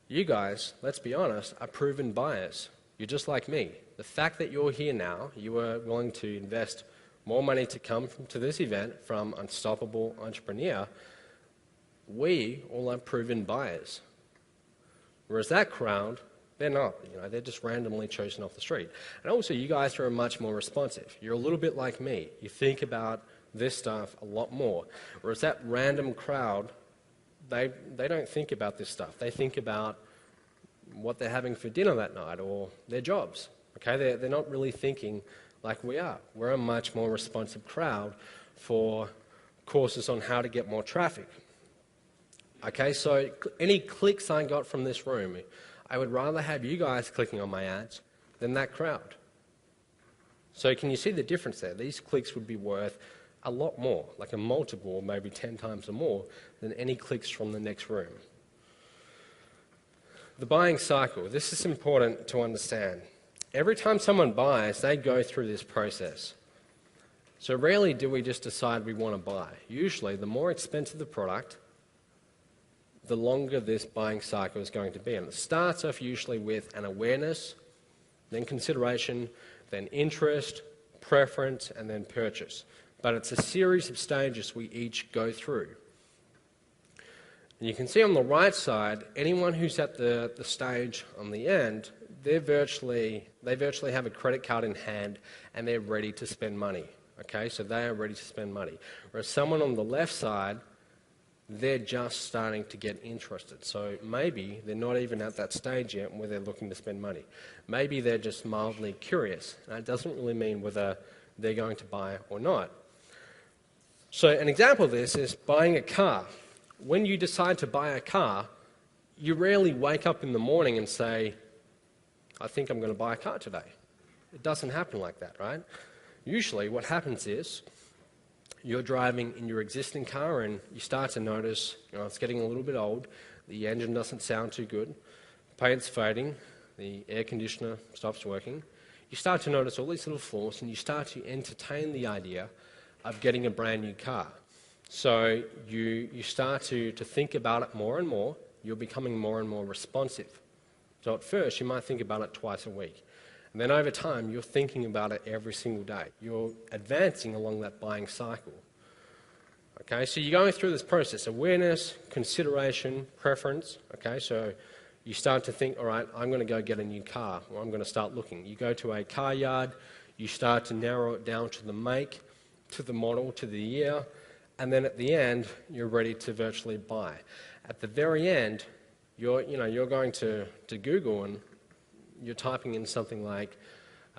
you guys, let's be honest, are proven buyers. You're just like me. The fact that you're here now, you were willing to invest more money to come to this event from Unstoppable Entrepreneur, we all are proven buyers. Whereas that crowd, they're not. They're just randomly chosen off the street. And also, you guys are much more responsive. You're a little bit like me. You think about this stuff a lot more. Whereas that random crowd, they don't think about this stuff. They think about what they're having for dinner that night or their jobs. Okay, they're not really thinking like we are. We're a much more responsive crowd for courses on how to get more traffic. Okay, so any clicks I got from this room, I would rather have you guys clicking on my ads than that crowd. So can you see the difference there? These clicks would be worth a lot more, like a multiple, maybe 10 times or more, than any clicks from the next room. The buying cycle. This is important to understand. Every time someone buys, they go through this process. So rarely do we just decide we want to buy. Usually, the more expensive the product, the longer this buying cycle is going to be. And it starts off usually with an awareness, then consideration, then interest, preference, and then purchase. but it's a series of stages we each go through. And you can see on the right side, anyone who's at the stage on the end, they virtually have a credit card in hand and they're ready to spend money. Okay, so they are ready to spend money. Whereas someone on the left side, they're just starting to get interested. So maybe they're not even at that stage yet where they're looking to spend money. Maybe they're just mildly curious. And it doesn't really mean whether they're going to buy or not. So an example of this is buying a car. When you decide to buy a car, you rarely wake up in the morning and say, I think I'm going to buy a car today. It doesn't happen like that, right? Usually what happens is you're driving in your existing car and you start to notice, it's getting a little bit old, the engine doesn't sound too good, paint's fading, the air conditioner stops working. You start to notice all these little flaws and you start to entertain the idea of getting a brand new car. So you start to think about it more and more. You're becoming more and more responsive. So at first you might think about it twice a week. And then over time you're thinking about it every single day. You're advancing along that buying cycle. Okay, so you're going through this process: awareness, consideration, preference. Okay, so you start to think, all right, I'm going to go get a new car, or I'm going to start looking. You go to a car yard, you start to narrow it down to the make, to the model, to the year, and then at the end, you're ready to virtually buy. At the very end, you're going to Google and you're typing in something like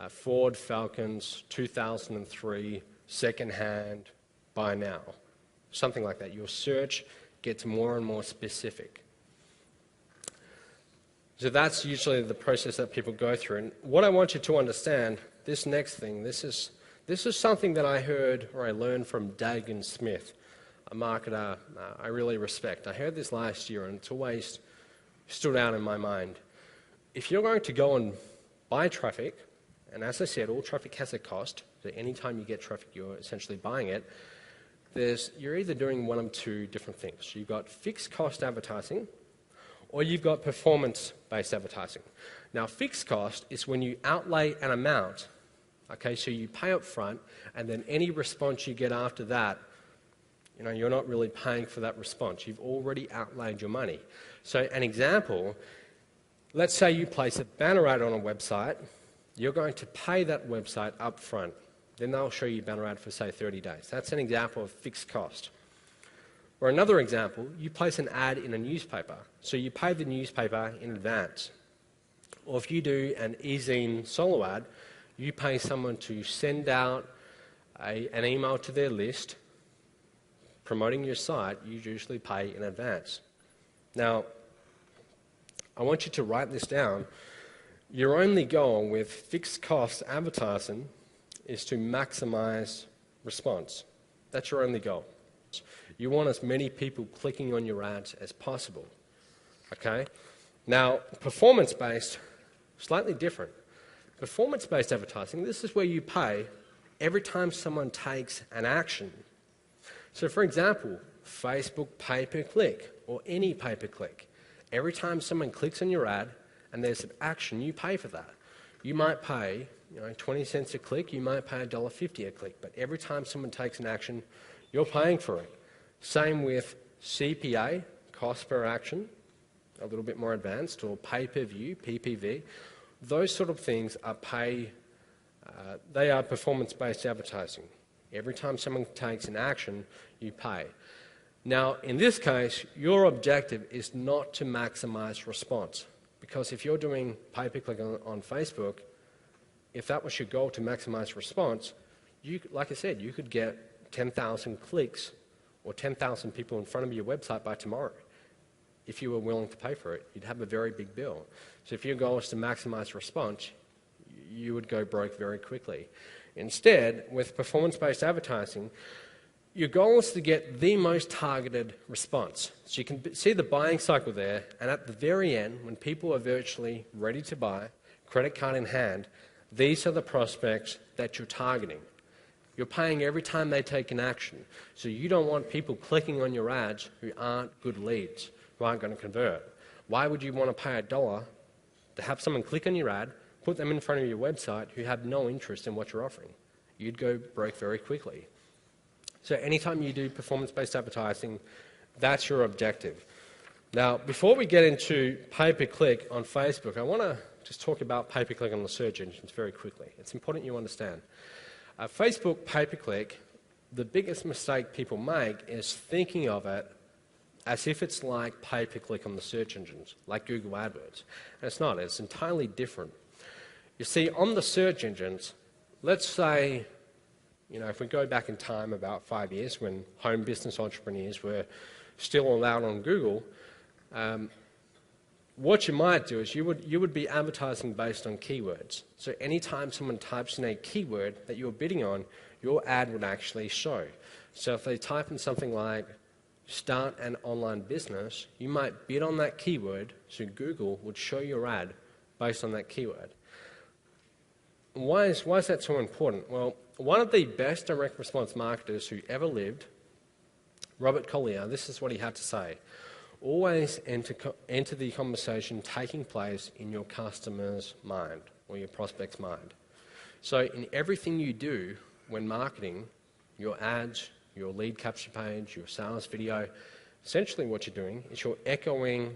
Ford Falcons 2003 second-hand buy now, something like that. Your search gets more and more specific. So that's usually the process that people go through. And what I want you to understand, this next thing, this is something that I heard or I learned from Dagan Smith, a marketer I really respect. I heard this last year and it's always stood out in my mind. If you're going to go and buy traffic, and as I said, all traffic has a cost, so anytime you get traffic, you're essentially buying it, you're either doing one of two different things. You've got fixed cost advertising, or you've got performance-based advertising. Now, fixed cost is when you outlay an amount, okay, so you pay up front, and then any response you get after that, you're not really paying for that response. You've already outlaid your money. So an example, let's say you place a banner ad on a website, you're going to pay that website up front. Then they'll show you a banner ad for, say, 30 days. That's an example of fixed cost. Or another example, you place an ad in a newspaper. So you pay the newspaper in advance. Or if you do an e-zine solo ad, you pay someone to send out an email to their list promoting your site. You usually pay in advance. Now, I want you to write this down. Your only goal with fixed cost advertising is to maximize response. That's your only goal. You want as many people clicking on your ads as possible. Okay? Now, performance-based, slightly different. Performance-based advertising, this is where you pay every time someone takes an action. So for example, Facebook pay-per-click or any pay-per-click. Every time someone clicks on your ad and there's an action, you pay for that. You might pay 20 cents a click, you might pay $1.50 a click, but every time someone takes an action, you're paying for it. Same with CPA, cost per action, a little bit more advanced, or pay-per-view, PPV. Those sort of things are they are performance-based advertising. Every time someone takes an action, you pay. Now, in this case, your objective is not to maximize response, because if you're doing pay-per-click on Facebook, if that was your goal to maximize response, like I said, you could get 10,000 clicks or 10,000 people in front of your website by tomorrow. If you were willing to pay for it, you'd have a very big bill. So if your goal is to maximize response, you would go broke very quickly. Instead, with performance-based advertising, your goal is to get the most targeted response. So you can see the buying cycle there, and at the very end, when people are virtually ready to buy, credit card in hand, these are the prospects that you're targeting. You're paying every time they take an action. So you don't want people clicking on your ads who aren't good leads, who aren't going to convert. Why would you want to pay $1 to have someone click on your ad, put them in front of your website who have no interest in what you're offering? You'd go broke very quickly. So anytime you do performance-based advertising, that's your objective. Now, before we get into pay-per-click on Facebook, I want to just talk about pay-per-click on the search engines very quickly. It's important you understand. Facebook pay-per-click, the biggest mistake people make is thinking of it as if it's like pay-per-click on the search engines, like Google AdWords. And it's not. It's entirely different. You see, on the search engines, let's say, if we go back in time about 5 years when home business entrepreneurs were still allowed on Google, what you might do is you would be advertising based on keywords. So anytime someone types in a keyword that you're bidding on, your ad would actually show. So if they type in something like start an online business, you might bid on that keyword, so Google would show your ad based on that keyword. Why is that so important? Well, one of the best direct response marketers who ever lived, Robert Collier, this is what he had to say. Always enter the conversation taking place in your customer's mind or your prospect's mind. So in everything you do when marketing, your ads, your lead capture page, your sales video, essentially what you're doing is you're echoing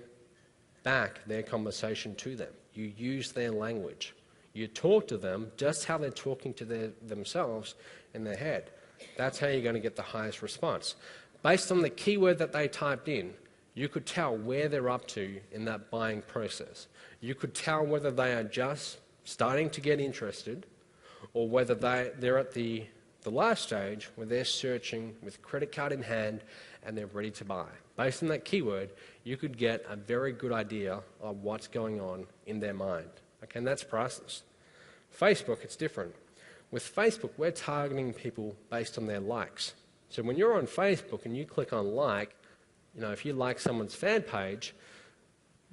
back their conversation to them. You use their language. You talk to them just how they're talking to themselves in their head. That's how you're going to get the highest response. Based on the keyword that they typed in, you could tell where they're up to in that buying process. You could tell whether they are just starting to get interested or whether they're at the last stage where they're searching with credit card in hand and they're ready to buy. Based on that keyword, you could get a very good idea of what's going on in their mind. Okay, and that's priceless. Facebook, it's different. With Facebook, we're targeting people based on their likes. So when you're on Facebook and you click on like, if you like someone's fan page,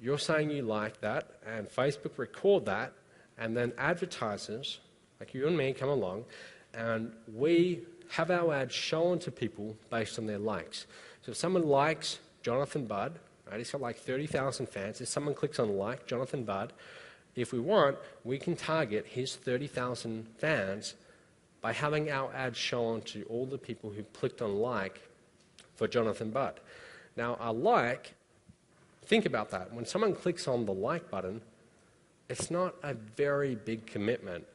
you're saying you like that, and Facebook record that, and then advertisers, like you and me, come along, and we have our ads shown to people based on their likes. So if someone likes Jonathan Budd, right, he's got like 30,000 fans, if someone clicks on like Jonathan Budd, if we want, we can target his 30,000 fans by having our ads shown to all the people who clicked on like for Jonathan Budd. Now, a like, think about that. When someone clicks on the like button, it's not a very big commitment.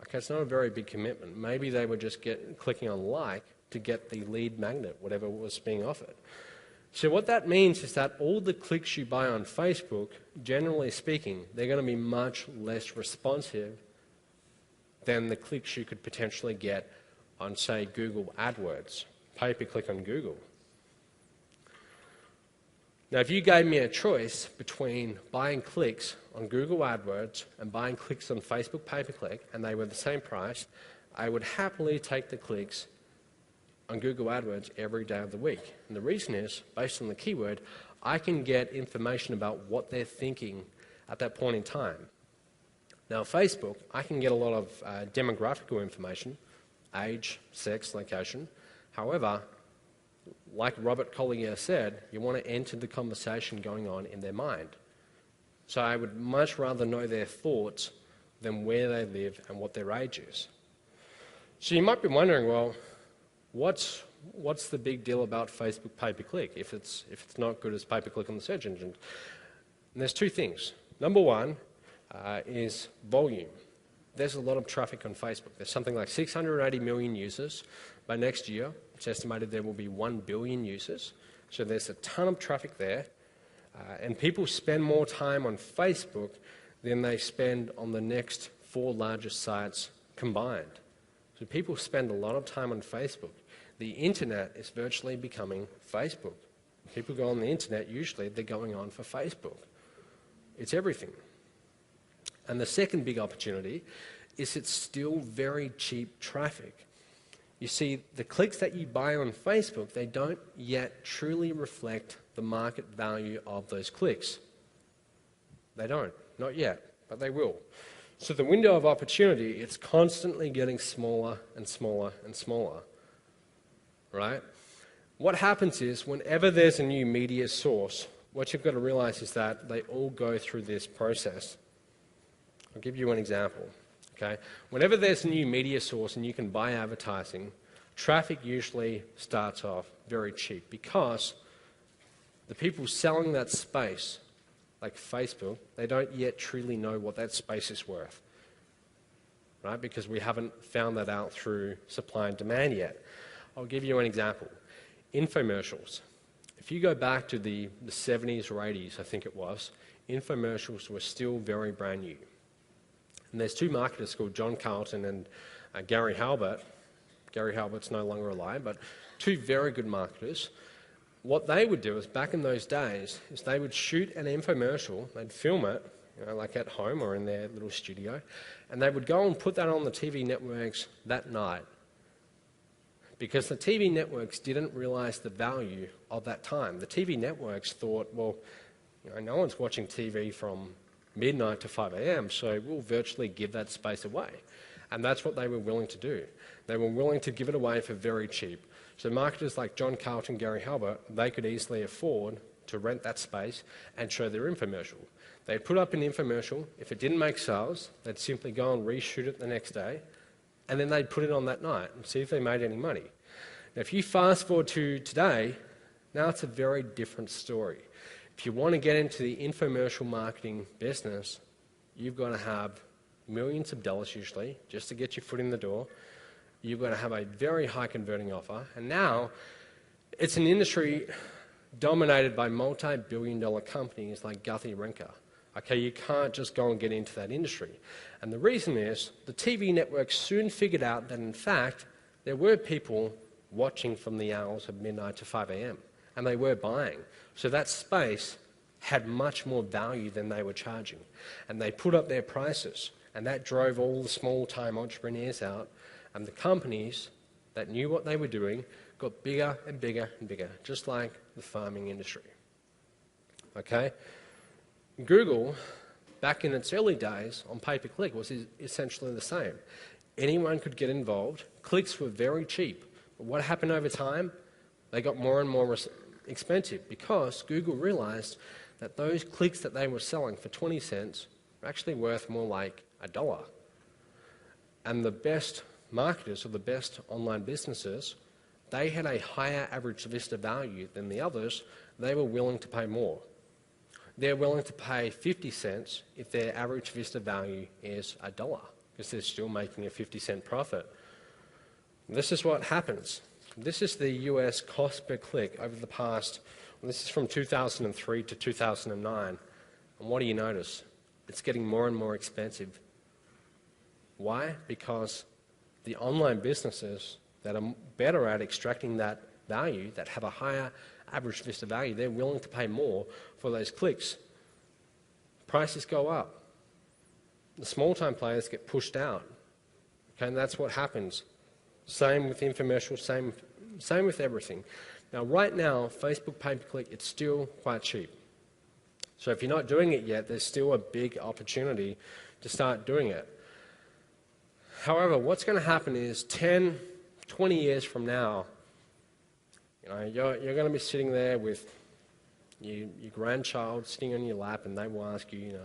Okay, it's not a very big commitment. Maybe they were just clicking on like to get the lead magnet, whatever was being offered. So what that means is that all the clicks you buy on Facebook, generally speaking, they're going to be much less responsive than the clicks you could potentially get on, say, Google AdWords, pay-per-click on Google. Now, if you gave me a choice between buying clicks on Google AdWords and buying clicks on Facebook pay-per-click, and they were the same price, I would happily take the clicks on Google AdWords every day of the week. And the reason is, based on the keyword, I can get information about what they're thinking at that point in time. Now, Facebook, I can get a lot of demographical information, age, sex, location. However, like Robert Collier said, you want to enter the conversation going on in their mind. So I would much rather know their thoughts than where they live and what their age is. So you might be wondering, well, what's the big deal about Facebook pay-per-click if it's not good as pay-per-click on the search engine? And there's two things. Number one is volume. There's a lot of traffic on Facebook. There's something like 680 million users. By next year, it's estimated there will be 1 billion users. So there's a ton of traffic there. And people spend more time on Facebook than they spend on the next 4 largest sites combined. So people spend a lot of time on Facebook. The internet is virtually becoming Facebook. People go on the internet, usually they're going on for Facebook. It's everything. And the second big opportunity is it's still very cheap traffic. You see, the clicks that you buy on Facebook, they don't yet truly reflect the market value of those clicks. They don't, not yet, but they will. So the window of opportunity, it's constantly getting smaller and smaller and smaller, right? What happens is, whenever there's a new media source, what you've got to realize is that they all go through this process. I'll give you an example. Okay? Whenever there's a new media source and you can buy advertising, traffic usually starts off very cheap because the people selling that space, like Facebook, they don't yet truly know what that space is worth, right? Because we haven't found that out through supply and demand yet. I'll give you an example. Infomercials. If you go back to the 70s or 80s, I think it was, infomercials were still very brand new. And there's two marketers called John Carlton and Gary Halbert. Gary Halbert's no longer alive, but two very good marketers. What they would do is, back in those days, is they would shoot an infomercial, they'd film it, like at home or in their little studio, and they would go and put that on the TV networks that night. Because the TV networks didn't realize the value of that time. The TV networks thought, well, no one's watching TV from midnight to 5 a.m., so we'll virtually give that space away. And that's what they were willing to do. They were willing to give it away for very cheap. So marketers like John Carlton, Gary Halbert, they could easily afford to rent that space and show their infomercial. They'd put up an infomercial. If it didn't make sales, they'd simply go and reshoot it the next day, and then they'd put it on that night and see if they made any money. Now, if you fast forward to today, now it's a very different story. If you want to get into the infomercial marketing business, you've got to have millions of dollars usually just to get your foot in the door. You've got to have a very high converting offer. And now it's an industry dominated by multi-billion-dollar companies like Guthrie Renker. Okay, you can't just go and get into that industry. And the reason is the TV networks soon figured out that, in fact, there were people watching from the hours of midnight to 5 a.m. and they were buying. So that space had much more value than they were charging. And they put up their prices, and that drove all the small-time entrepreneurs out, and the companies that knew what they were doing got bigger and bigger and bigger, just like the farming industry. Okay? Google, back in its early days on pay-per-click, was essentially the same. Anyone could get involved. Clicks were very cheap. But what happened over time? They got more and more expensive because Google realized that those clicks that they were selling for 20 cents were actually worth more like $1. And the best marketers or the best online businesses, they had a higher average vista value than the others. They were willing to pay more. They're willing to pay 50 cents if their average vista value is $1, because they're still making a 50-cent profit. This is what happens. This is the US cost per click over the past, this is from 2003 to 2009. And what do you notice? It's getting more and more expensive. Why? Because the online businesses that are better at extracting that value, that have a higher average vista value, they're willing to pay more for those clicks. Prices go up. The small-time players get pushed out. Okay, and that's what happens. Same with infomercials, same with everything. Now, right now, Facebook pay-per-click, it's still quite cheap. So if you're not doing it yet, there's still a big opportunity to start doing it. However, what's going to happen is 10, 20 years from now, you're going to be sitting there with your grandchild sitting on your lap, and they will ask you,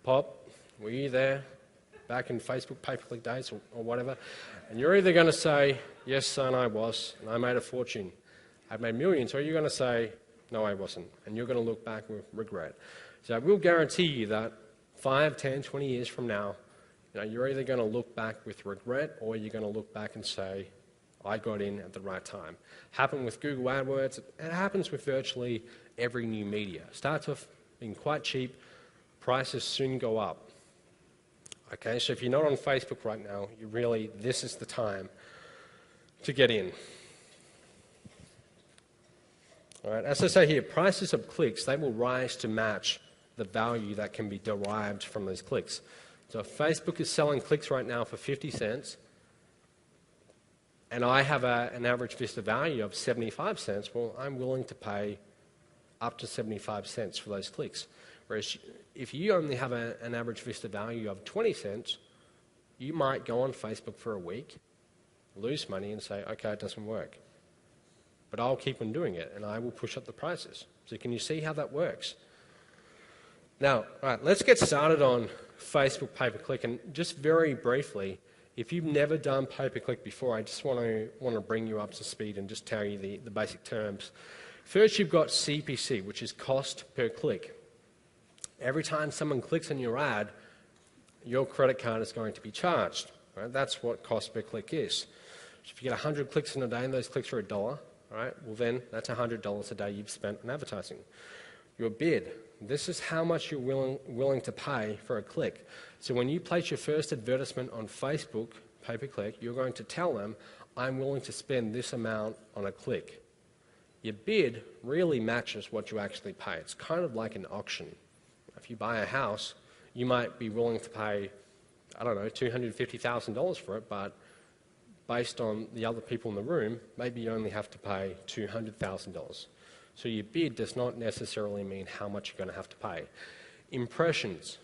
Pop, were you there back in Facebook pay-per-click days or whatever? And you're either going to say, yes, son, I was, and I made a fortune. I made millions. Or you're going to say, no, I wasn't. And you're going to look back with regret. So I will guarantee you that 5, 10, 20 years from now, you're either going to look back with regret, or you're going to look back and say, I got in at the right time. Happened with Google AdWords. It happens with virtually every new media. Starts off being quite cheap. Prices soon go up. Okay, so if you're not on Facebook right now, this is the time to get in. All right, as I say here, prices of clicks, they will rise to match the value that can be derived from those clicks. So if Facebook is selling clicks right now for 50 cents, and I have an average vista value of 75 cents, well, I'm willing to pay up to 75 cents for those clicks. Whereas if you only have an average vista value of 20 cents, you might go on Facebook for a week, lose money, and say, okay, it doesn't work. But I'll keep on doing it, and I will push up the prices. So can you see how that works? Now, all right, let's get started on Facebook pay-per-click. And just very briefly, If you've never done pay-per-click before, I just want to bring you up to speed and just tell you the basic terms. First, you've got CPC, which is cost per click. Every time someone clicks on your ad, your credit card is going to be charged. Right? That's what cost per click is. So if you get 100 clicks in a day and those clicks are $1, right, well then that's $100 a day you've spent on advertising. Your bid, this is how much you're willing to pay for a click. So when you place your first advertisement on Facebook, pay-per-click, you're going to tell them, I'm willing to spend this amount on a click. Your bid really matches what you actually pay. It's kind of like an auction. If you buy a house, you might be willing to pay, I don't know, $250,000 for it, but based on the other people in the room, maybe you only have to pay $200,000. So your bid does not necessarily mean how much you're going to have to pay. Impressions.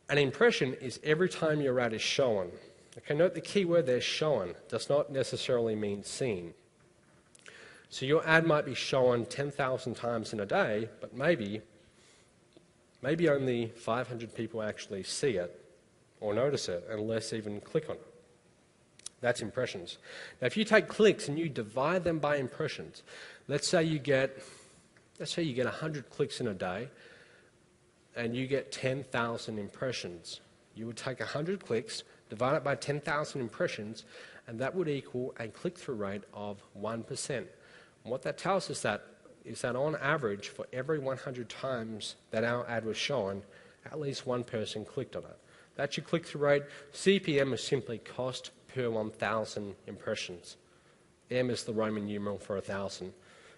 An impression is every time your ad is shown. Okay, note the key word there, shown, does not necessarily mean seen. So your ad might be shown 10,000 times in a day, but maybe only 500 people actually see it or notice it, and less even click on it. That's impressions. Now, if you take clicks and you divide them by impressions, let's say you get 100 clicks in a day, and you get 10,000 impressions. You would take 100 clicks, divide it by 10,000 impressions, and that would equal a click-through rate of 1%. And what that tells us is that on average, for every 100 times that our ad was shown, at least one person clicked on it. That's your click-through rate. CPM is simply cost per 1,000 impressions. M is the Roman numeral for 1,000.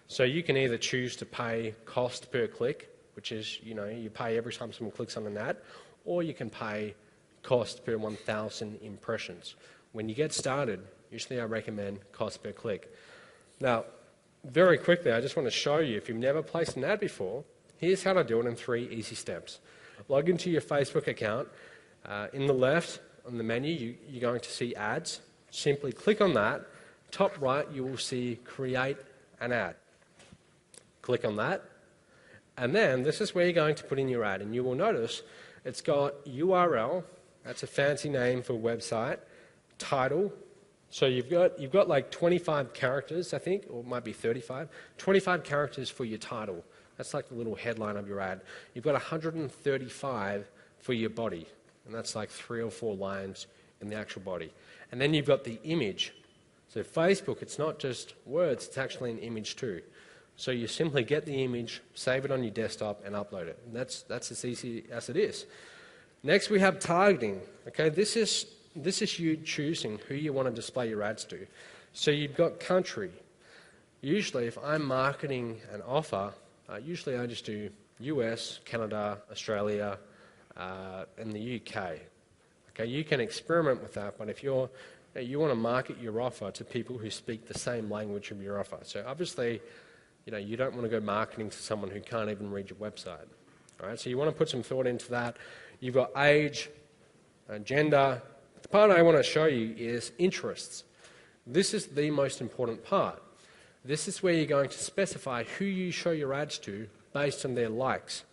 So you can either choose to pay cost per click, which is, you pay every time someone clicks on an ad, or you can pay cost per 1,000 impressions. When you get started, usually I recommend cost per click. Now, very quickly, I just want to show you, if you've never placed an ad before, here's how to do it in 3 easy steps. Log into your Facebook account. In the left, on the menu, you're going to see ads. Simply click on that. Top right, you will see create an ad. Click on that. And then this is where you're going to put in your ad. And you will notice it's got URL, that's a fancy name for website, title. So you've got like 25 characters, I think, or it might be 35. 25 characters for your title. That's like the little headline of your ad. You've got 135 for your body. And that's like 3 or 4 lines in the actual body. And then you've got the image. So Facebook, it's not just words, it's actually an image too. So you simply get the image, save it on your desktop, and upload it. And that's as easy as it is. Next, we have targeting. Okay, this is you choosing who you want to display your ads to. So you've got country. Usually, if I'm marketing an offer, usually I just do US, Canada, Australia, and the UK. Okay, you can experiment with that, but if you want to market your offer to people who speak the same language of your offer. So obviously, you don't want to go marketing to someone who can't even read your website. All right, so you want to put some thought into that. You've got age, gender. The part I want to show you is interests. This is the most important part. This is where you're going to specify who you show your ads to based on their likes.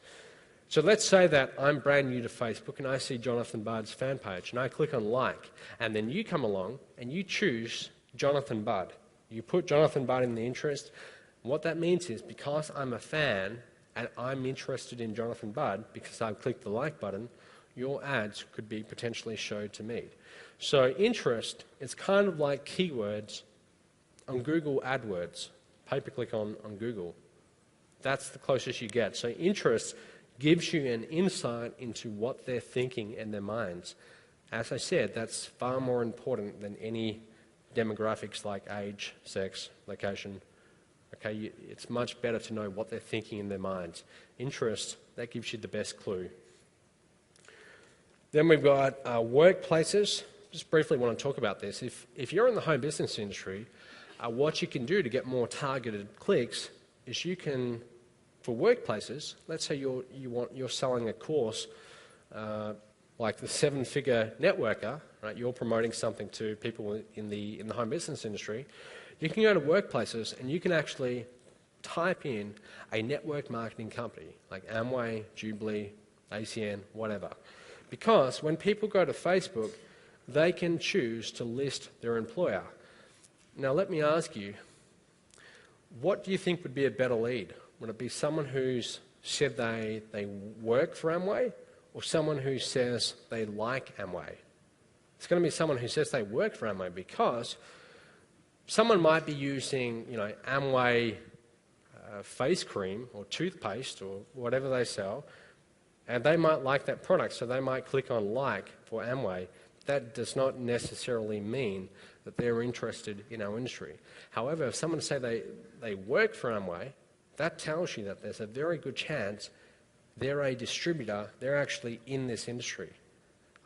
So let's say that I'm brand new to Facebook and I see Jonathan Budd's fan page and I click on like, and then you come along and you choose Jonathan Budd. You put Jonathan Budd in the interest. What that means is because I'm a fan and I'm interested in Jonathan Budd because I've clicked the like button, your ads could be potentially showed to me. So interest is kind of like keywords on Google AdWords, pay-per-click on Google. That's the closest you get. So interest gives you an insight into what they're thinking in their minds. As I said, that's far more important than any demographics like age, sex, location. Okay, it's much better to know what they're thinking in their minds. Interest, that gives you the best clue. Then we've got workplaces. Just briefly want to talk about this. If you're in the home business industry, what you can do to get more targeted clicks is you can, for workplaces, let's say you're selling a course like the 7-figure networker, right? You're promoting something to people in the home business industry. You can go to workplaces and you can actually type in a network marketing company like Amway, Jubilee, ACN, whatever. Because when people go to Facebook, they can choose to list their employer. Now let me ask you, what do you think would be a better lead? Would it be someone who's said they work for Amway, or someone who says they like Amway? It's going to be someone who says they work for Amway, because someone might be using, Amway face cream or toothpaste or whatever they sell, and they might like that product, so they might click on like for Amway. That does not necessarily mean that they're interested in our industry. However, if someone say they work for Amway, that tells you that there's a very good chance they're a distributor, they're actually in this industry.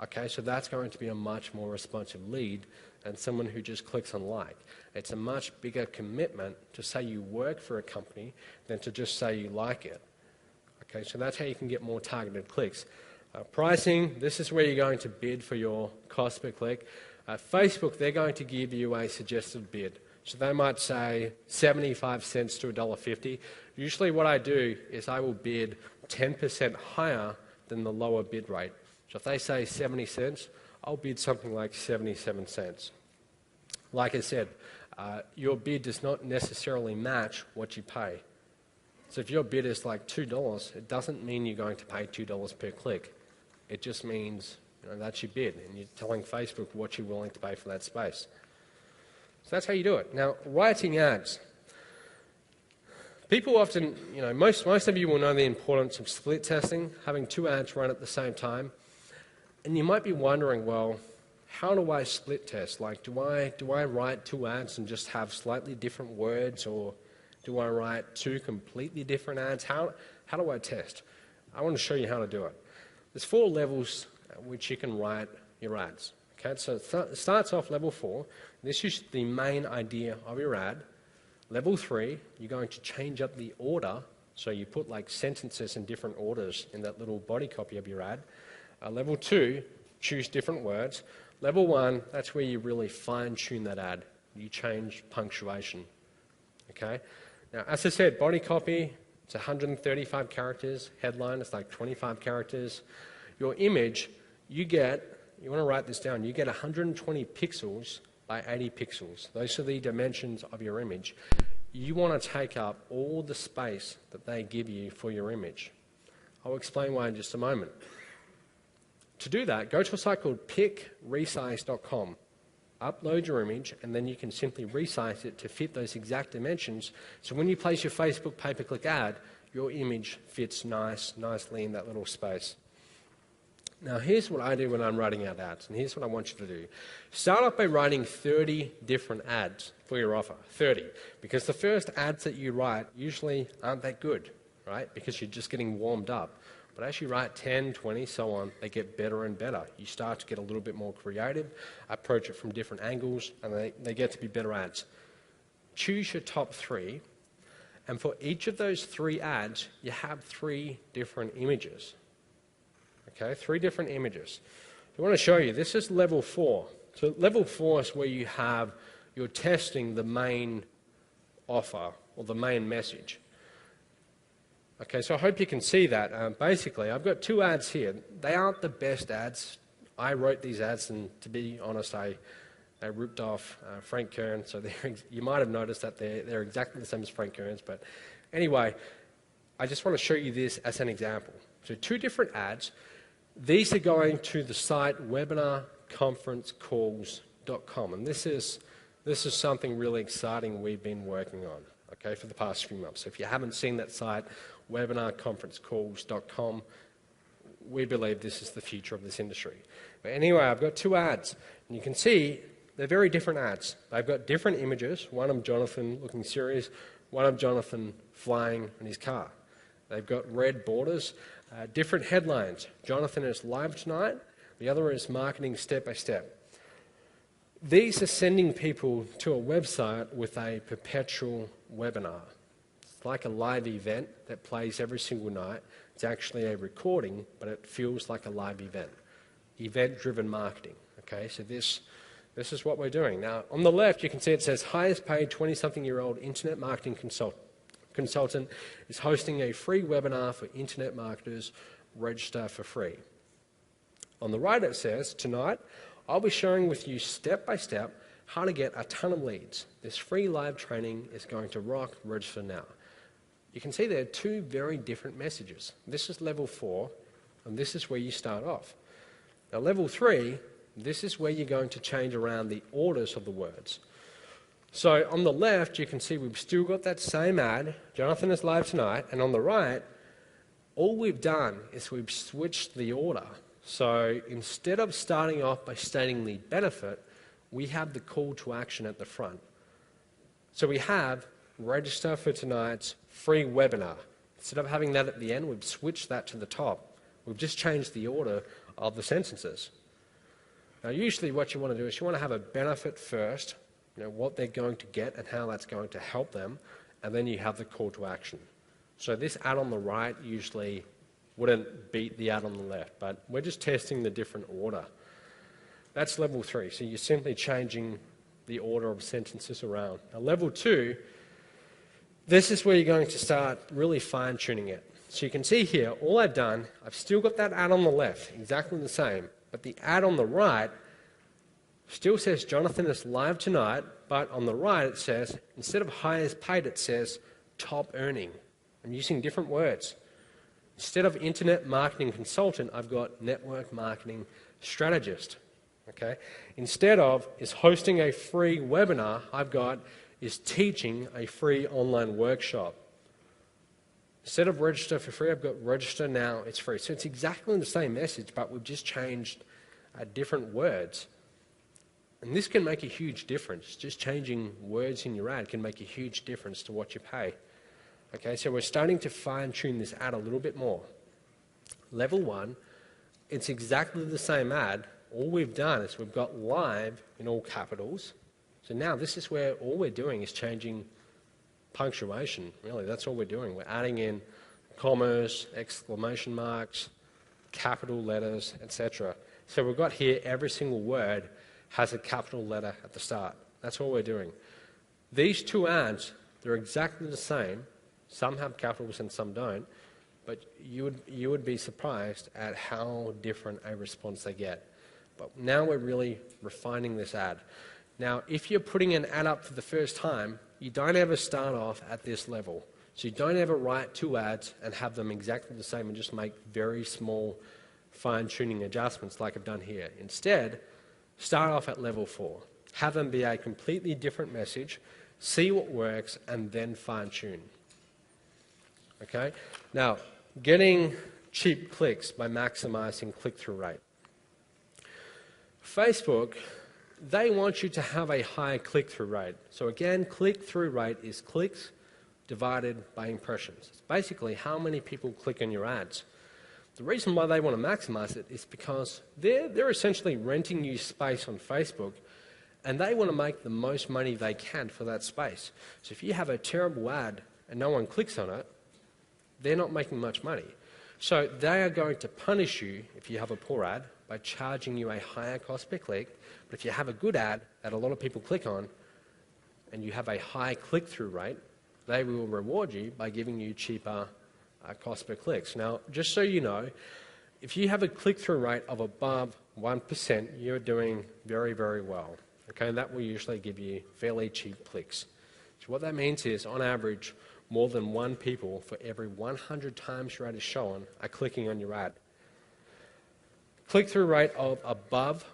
Okay, so that's going to be a much more responsive lead than someone who just clicks on like. It's a much bigger commitment to say you work for a company than to just say you like it. Okay, so that's how you can get more targeted clicks. Pricing, this is where you're going to bid for your cost per click. Facebook, they're going to give you a suggested bid. So they might say 75 cents to $1.50. Usually what I do is I will bid 10% higher than the lower bid rate. So if they say 70 cents, I'll bid something like 77 cents. Like I said, your bid does not necessarily match what you pay. So if your bid is like $2, it doesn't mean you're going to pay $2 per click. It just means that's your bid, and you're telling Facebook what you're willing to pay for that space. So that's how you do it. Now, writing ads. People often, most of you will know the importance of split testing, having two ads run at the same time. And you might be wondering, well, how do I split test? Like, do I write two ads and just have slightly different words, or do I write two completely different ads? How do I test? I want to show you how to do it. There's 4 levels at which you can write your ads. Okay, so it starts off level 4. This is the main idea of your ad. Level 3, you're going to change up the order, so you put like sentences in different orders in that little body copy of your ad. Level 2, choose different words. Level 1, that's where you really fine-tune that ad. You change punctuation. Okay? Now, as I said, body copy, it's 135 characters. Headline, it's like 25 characters. Your image, you want to write this down, you get 120 pixels by 80 pixels. Those are the dimensions of your image. You want to take up all the space that they give you for your image. I'll explain why in just a moment. To do that, go to a site called picresize.com. Upload your image, and then you can simply resize it to fit those exact dimensions. So when you place your Facebook pay-per-click ad, your image fits nicely in that little space. Now, here's what I do when I'm writing out ads, and here's what I want you to do. Start off by writing 30 different ads for your offer, 30, because the first ads that you write usually aren't that good, right? Because you're just getting warmed up. But as you write 10, 20, so on, they get better and better. You start to get a little bit more creative, approach it from different angles, and they get to be better ads. Choose your top 3, and for each of those 3 ads, you have 3 different images. Okay, 3 different images. I want to show you, this is level 4. So level 4 is where you're testing the main offer or the main message. Okay, so I hope you can see that. Basically, I've got 2 ads here. They aren't the best ads. I wrote these ads, and to be honest, I ripped off Frank Kern, so you might have noticed that they're exactly the same as Frank Kern's. But anyway, I just want to show you this as an example. So 2 different ads. These are going to the site webinarconferencecalls.com, and this is something really exciting we've been working on, okay, for the past few months. So if you haven't seen that site, webinarconferencecalls.com, we believe this is the future of this industry. But anyway, I've got 2 ads, and you can see they're very different ads. They've got different images, one of Jonathan looking serious, one of Jonathan flying in his car. They've got red borders, different headlines. Jonathan is live tonight, the other is marketing step by step. These are sending people to a website with a perpetual webinar. It's like a live event that plays every single night. It's actually a recording, but it feels like a live event. Event-driven marketing. Okay, so this is what we're doing. Now, on the left, you can see it says, highest paid 20-something-year-old internet marketing consultant is hosting a free webinar for internet marketers. Register for free. On the right, it says, tonight, I'll be sharing with you step by step how to get a ton of leads. This free live training is going to rock. Register now. You can see there are two very different messages. This is level 4, and this is where you start off. Now level 3, this is where you're going to change around the orders of the words. So on the left, you can see we've still got that same ad, Jonathan is live tonight, and on the right, all we've done is we've switched the order. So instead of starting off by stating the benefit, we have the call to action at the front. So we have register for tonight's free webinar. Instead of having that at the end, we've switched that to the top. We've just changed the order of the sentences. Now usually what you want to do is you want to have a benefit first, what they're going to get and how that's going to help them, and then you have the call to action. So this ad on the right usually wouldn't beat the ad on the left, but we're just testing the different order. That's level 3, so you're simply changing the order of sentences around. Now level 2, this is where you're going to start really fine-tuning it. So you can see here, all I've done, I've still got that ad on the left, exactly the same, but the ad on the right still says Jonathan is live tonight, but on the right it says, instead of highest paid, it says top earning. I'm using different words. Instead of internet marketing consultant, I've got network marketing strategist. Okay? Instead of is hosting a free webinar, I've got is teaching a free online workshop. Instead of register for free, I've got register now, it's free. So it's exactly the same message, but we've just changed different words. And this can make a huge difference. Just changing words in your ad can make a huge difference to what you pay. Okay, so we're starting to fine-tune this ad a little bit more. Level 1, it's exactly the same ad. All we've done is we've got live in all capitals. So now this is where all we're doing is changing punctuation. Really, that's all we're doing. We're adding in commas, exclamation marks, capital letters, etc. So we've got here every single word has a capital letter at the start. That's all we're doing. These two ads, they're exactly the same. Some have capitals and some don't, but you would be surprised at how different a response they get. But now we're really refining this ad. Now, if you're putting an ad up for the first time, you don't ever start off at this level. So you don't ever write 2 ads and have them exactly the same and just make very small fine-tuning adjustments like I've done here. Instead, start off at level 4. Have them be a completely different message, see what works, and then fine-tune. Okay? Now, getting cheap clicks by maximizing click-through rate. Facebook, they want you to have a high click-through rate. So again, click-through rate is clicks divided by impressions. It's basically how many people click on your ads. The reason why they want to maximize it is because they're essentially renting you space on Facebook, and they want to make the most money they can for that space. So if you have a terrible ad and no one clicks on it, they're not making much money. So they are going to punish you if you have a poor ad by charging you a higher cost per click. But if you have a good ad that a lot of people click on and you have a high click-through rate, they will reward you by giving you cheaper cost per clicks. Now, just so you know, if you have a click-through rate of above 1%, you're doing very, very well. Okay, and that will usually give you fairly cheap clicks. So what that means is, on average, more than 1 people for every 100 times your ad is shown are clicking on your ad. Click-through rate of above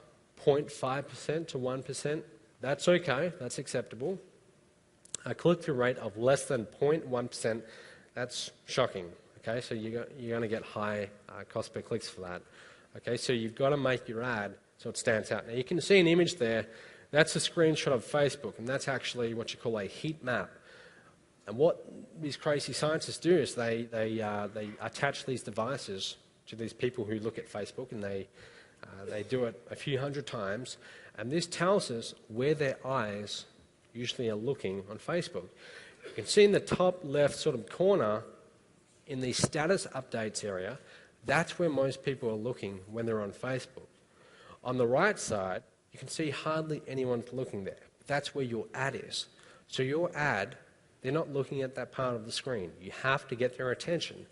0.5% to 1%, that's okay, that's acceptable. A click-through rate of less than 0.1%, that's shocking. Okay, so you're going to get high cost per clicks for that. Okay, so you've got to make your ad so it stands out. Now you can see an image there. That's a screenshot of Facebook, and that's actually what you call a heat map. And what these crazy scientists do is they attach these devices to these people who look at Facebook, and they do it a few hundred times, and this tells us where their eyes usually are looking on Facebook. You can see in the top left sort of corner, in the status updates area, that's where most people are looking when they're on Facebook. On the right side, you can see hardly anyone's looking there. That's where your ad is. So your ad, they're not looking at that part of the screen. You have to get their attention.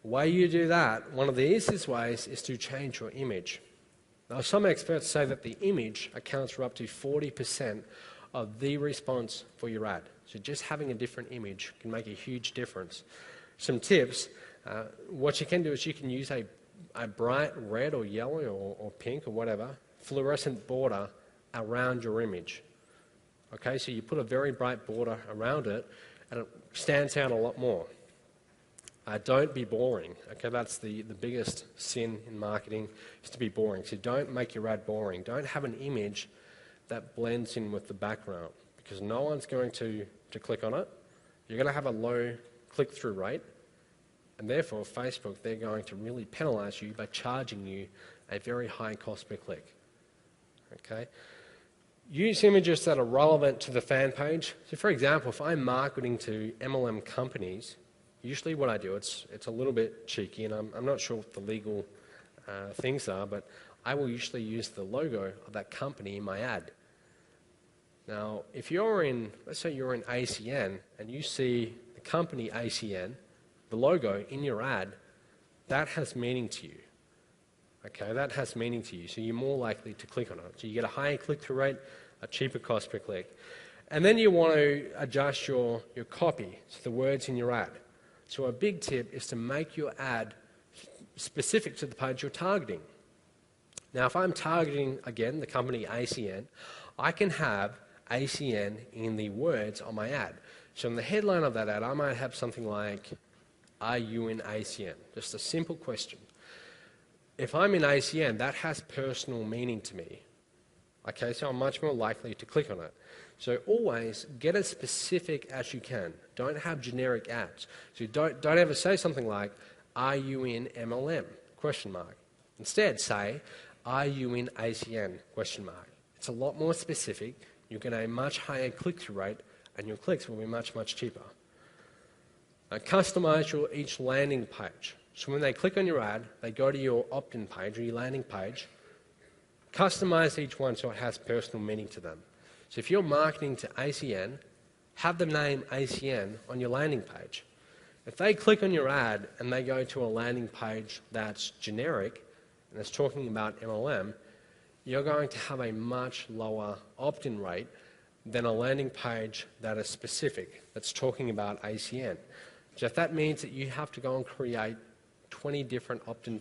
The way you do that, one of the easiest ways is to change your image. Now, some experts say that the image accounts for up to 40% of the response for your ad. So just having a different image can make a huge difference. Some tips, what you can do is you can use a bright red or yellow or pink or whatever fluorescent border around your image. Okay, so you put a very bright border around it and it stands out a lot more. Don't be boring. Okay, that's the biggest sin in marketing, is to be boring. So don't make your ad boring. Don't have an image that blends in with the background, because no one's going to click on it. You're going to have a low click-through rate, and therefore Facebook, they're going to really penalize you by charging you a very high cost per click. Okay? Use images that are relevant to the fan page. So for example, if I'm marketing to MLM companies, usually what I do, it's a little bit cheeky, and I'm not sure what the legal things are, but I will usually use the logo of that company in my ad. Now, if you're in, let's say you're in ACN, and you see the company ACN, the logo in your ad, that has meaning to you. Okay, that has meaning to you, so you're more likely to click on it. So you get a higher click-through rate, a cheaper cost per click. And then you want to adjust your copy, so the words in your ad. So a big tip is to make your ad specific to the page you're targeting. Now, if I'm targeting, again, the company ACN, I can have ACN in the words on my ad. So in the headline of that ad, I might have something like, "Are you in ACN?" Just a simple question. If I'm in ACN, that has personal meaning to me. Okay, so I'm much more likely to click on it. So always get as specific as you can. Don't have generic ads. So don't ever say something like, "Are you in MLM?" question mark. Instead say, "Are you in ACN?" question mark. It's a lot more specific. You get a much higher click-through rate, and your clicks will be much, much cheaper. Customize each landing page. So when they click on your ad, they go to your opt-in page or your landing page. Customize each one so it has personal meaning to them. So if you're marketing to ACN, have the name ACN on your landing page. If they click on your ad and they go to a landing page that's generic and it's talking about MLM, you're going to have a much lower opt-in rate than a landing page that is specific, that's talking about ACN. So if that means that you have to go and create 20 different opt-in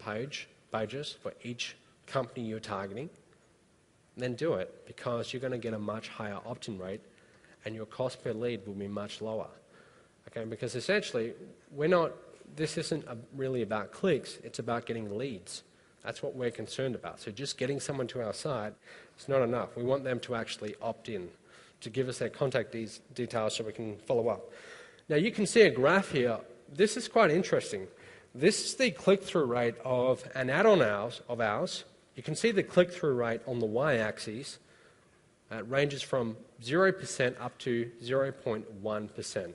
pages for each company you're targeting, then do it, because you're going to get a much higher opt-in rate and your cost per lead will be much lower. Okay, because essentially, this isn't really about clicks, it's about getting leads. That's what we're concerned about. So just getting someone to our site is not enough. We want them to actually opt in, to give us their contact details so we can follow up. Now you can see a graph here. This is quite interesting. This is the click-through rate of an ad of ours. You can see the click-through rate on the y-axis. It ranges from 0% up to 0.1%.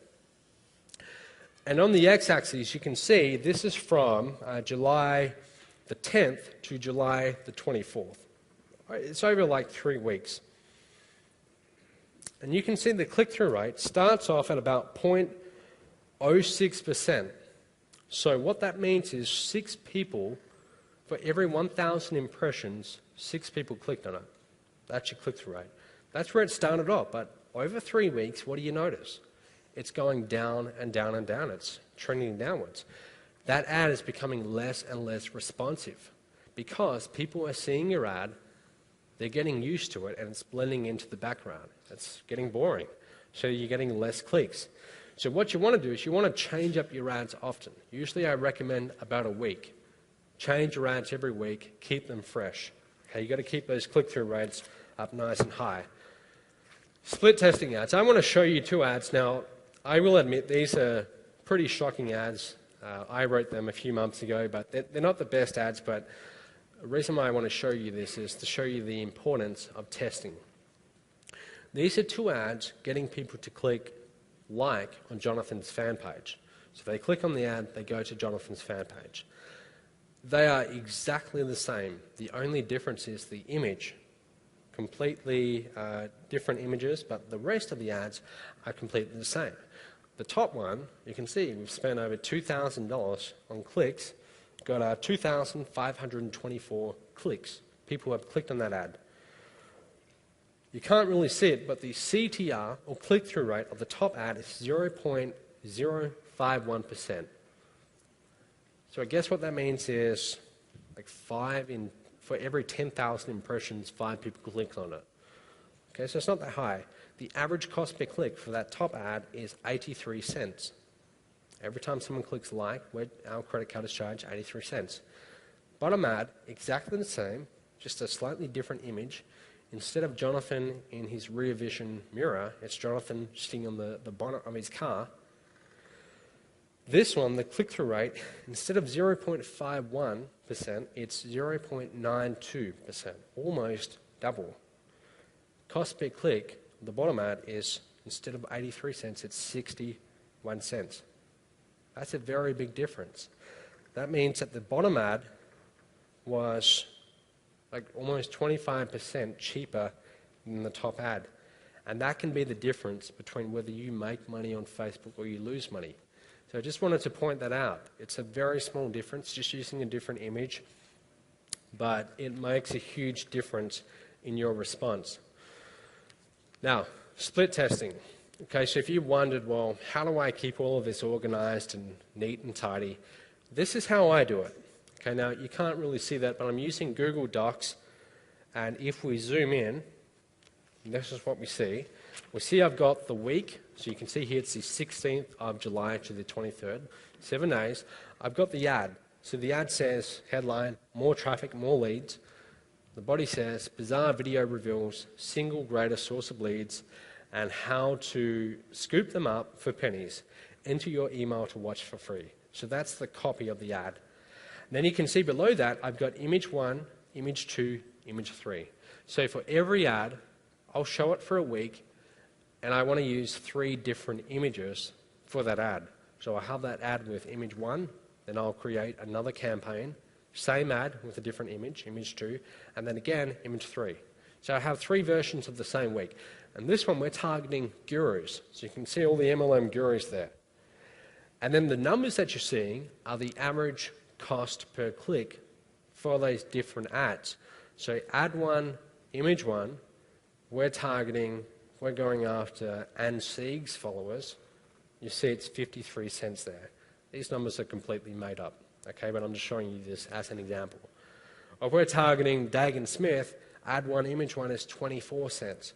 And on the x-axis, you can see this is from July the 10th to July the 24th. It's over like 3 weeks. And you can see the click-through rate starts off at about 0.06%. So what that means is 6 people, for every 1,000 impressions, 6 people clicked on it. That's your click-through rate. That's where it started off, but over 3 weeks, what do you notice? It's going down and down and down. It's trending downwards. That ad is becoming less and less responsive because people are seeing your ad, they're getting used to it, and it's blending into the background. It's getting boring. So you're getting less clicks. So what you want to do is you want to change up your ads often. Usually I recommend about a week. Change your ads every week, keep them fresh. Okay, you've got to keep those click-through rates up nice and high. Split testing ads. I want to show you 2 ads. Now, I will admit these are pretty shocking ads. I wrote them a few months ago, but they're not the best ads, but the reason why I want to show you this is to show you the importance of testing. These are 2 ads getting people to click like on Jonathan's fan page. So they click on the ad, they go to Jonathan's fan page. They are exactly the same. The only difference is the image. Completely different images, but the rest of the ads are completely the same. The top one, you can see we've spent over $2,000 on clicks, got 2,524 clicks people have clicked on that ad. You can't really see it, but the CTR, or click-through rate, of the top ad is 0.051%. So I guess what that means is like for every 10,000 impressions, 5 people click on it. Okay, so it's not that high. The average cost per click for that top ad is 83 cents. Every time someone clicks like, our credit card is charged 83 cents. Bottom ad, exactly the same, just a slightly different image. Instead of Jonathan in his rear vision mirror, it's Jonathan sitting on the bonnet of his car. This one, the click-through rate, instead of 0.51%, it's 0.92%, almost double. Cost per click, the bottom ad is, instead of 83 cents, it's 61 cents. That's a very big difference. That means that the bottom ad was like almost 25% cheaper than the top ad. And that can be the difference between whether you make money on Facebook or you lose money. So I just wanted to point that out. It's a very small difference, just using a different image, but it makes a huge difference in your response. Now, split testing. Okay, so if you wondered, well, how do I keep all of this organized and neat and tidy? This is how I do it. Okay, now you can't really see that, but I'm using Google Docs, and if we zoom in, this is what we see. We see I've got the week, so you can see here it's the 16th of July to the 23rd, 7 days. I've got the ad. So the ad says, headline, more traffic, more leads. The body says, bizarre video reveals single greatest source of leads and how to scoop them up for pennies. Enter your email to watch for free. So that's the copy of the ad. Then you can see below that, I've got image 1, image 2, image 3. So for every ad, I'll show it for a week, and I want to use 3 different images for that ad. So I'll have that ad with image 1, then I'll create another campaign, same ad with a different image, image 2, and then again, image 3. So I have 3 versions of the same week. And this one, we're targeting gurus. So you can see all the MLM gurus there. And then the numbers that you're seeing are the average cost per click for those different ads. So ad 1, image 1, we're going after Ann Sieg's followers. You see it's 53 cents there. These numbers are completely made up, okay, but I'm just showing you this as an example. If we're targeting Dagan Smith, ad 1, image 1 is 24 cents.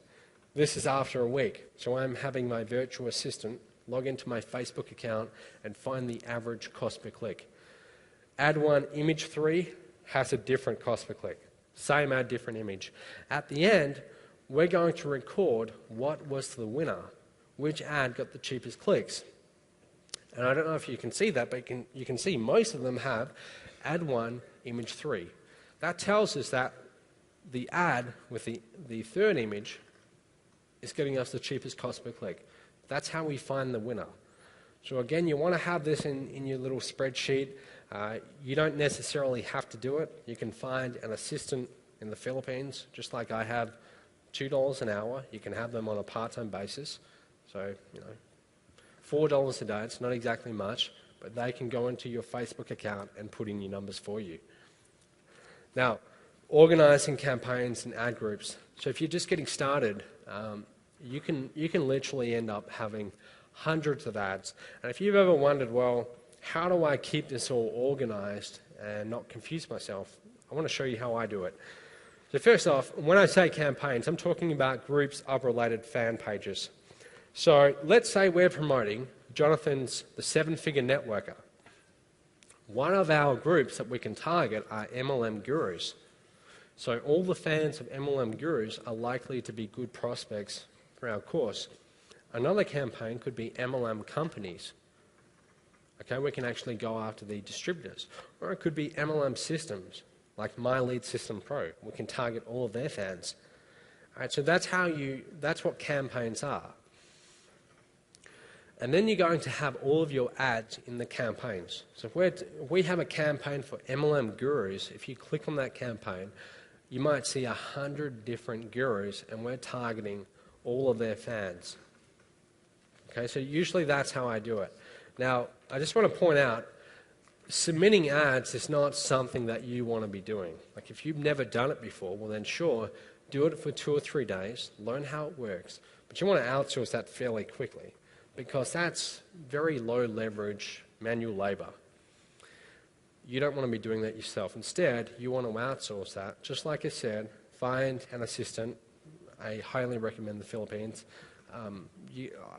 This is after a week, so I'm having my virtual assistant log into my Facebook account and find the average cost per click. Ad 1, image 3 has a different cost per click. Same ad, different image. At the end, we're going to record what was the winner, which ad got the cheapest clicks. And I don't know if you can see that, but you can see most of them have ad 1, image 3. That tells us that the ad with the third image is getting us the cheapest cost per click. That's how we find the winner. So again, you want to have this in your little spreadsheet. You don't necessarily have to do it. You can find an assistant in the Philippines, just like I have $2 an hour. You can have them on a part-time basis. So, $4 a day, it's not exactly much, but they can go into your Facebook account and put in your numbers for you. Now, organizing campaigns and ad groups. So if you're just getting started, you can literally end up having hundreds of ads. And if you've ever wondered, well, how do I keep this all organized and not confuse myself? I want to show you how I do it. So first off, when I say campaigns, I'm talking about groups of related fan pages. So let's say we're promoting Jonathan's The 7-Figure Networker. One of our groups that we can target are MLM gurus. So all the fans of MLM gurus are likely to be good prospects for our course. Another campaign could be MLM companies. Okay, we can actually go after the distributors. Or it could be MLM systems, like My Lead System Pro. We can target all of their fans. All right, so that's what campaigns are. And then you're going to have all of your ads in the campaigns. So if we have a campaign for MLM gurus, if you click on that campaign, you might see 100 different gurus, and we're targeting all of their fans. Okay, so usually that's how I do it. Now, I just want to point out, submitting ads is not something that you want to be doing. Like if you've never done it before, well then sure, do it for 2 or 3 days, learn how it works, but you want to outsource that fairly quickly because that's very low leverage manual labor. You don't want to be doing that yourself. Instead, you want to outsource that. Just like I said, find an assistant. I highly recommend the Philippines.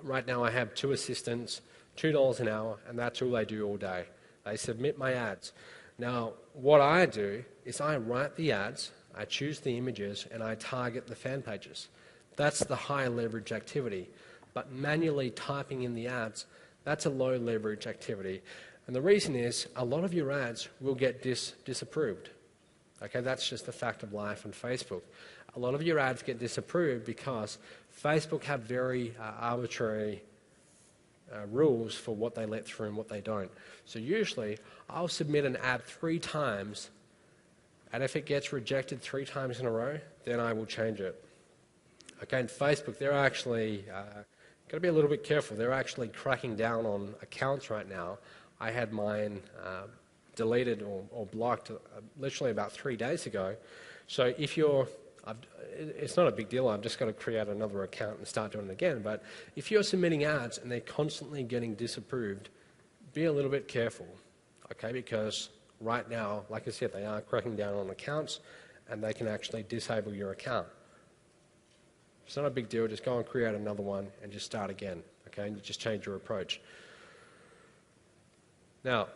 Right now I have 2 assistants, $2 an hour, and that's all they do all day. They submit my ads. Now, what I do is I write the ads, I choose the images, and I target the fan pages. That's the high leverage activity. But manually typing in the ads, that's a low leverage activity. And the reason is a lot of your ads will get disapproved. Okay, that's just a fact of life on Facebook. A lot of your ads get disapproved because Facebook have very arbitrary rules for what they let through and what they don't. So usually I'll submit an ad 3 times, and if it gets rejected 3 times in a row, then I will change it. Okay, and Facebook, they're actually got to be a little bit careful. They're actually cracking down on accounts right now. I had mine deleted or blocked literally about 3 days ago. So if you're, it's not a big deal, I've just got to create another account and start doing it again, but if you're submitting ads and they're constantly getting disapproved, be a little bit careful, okay, because right now, like I said, they are cracking down on accounts and they can actually disable your account. It's not a big deal, just go and create another one and just start again, okay, and you just change your approach. Now,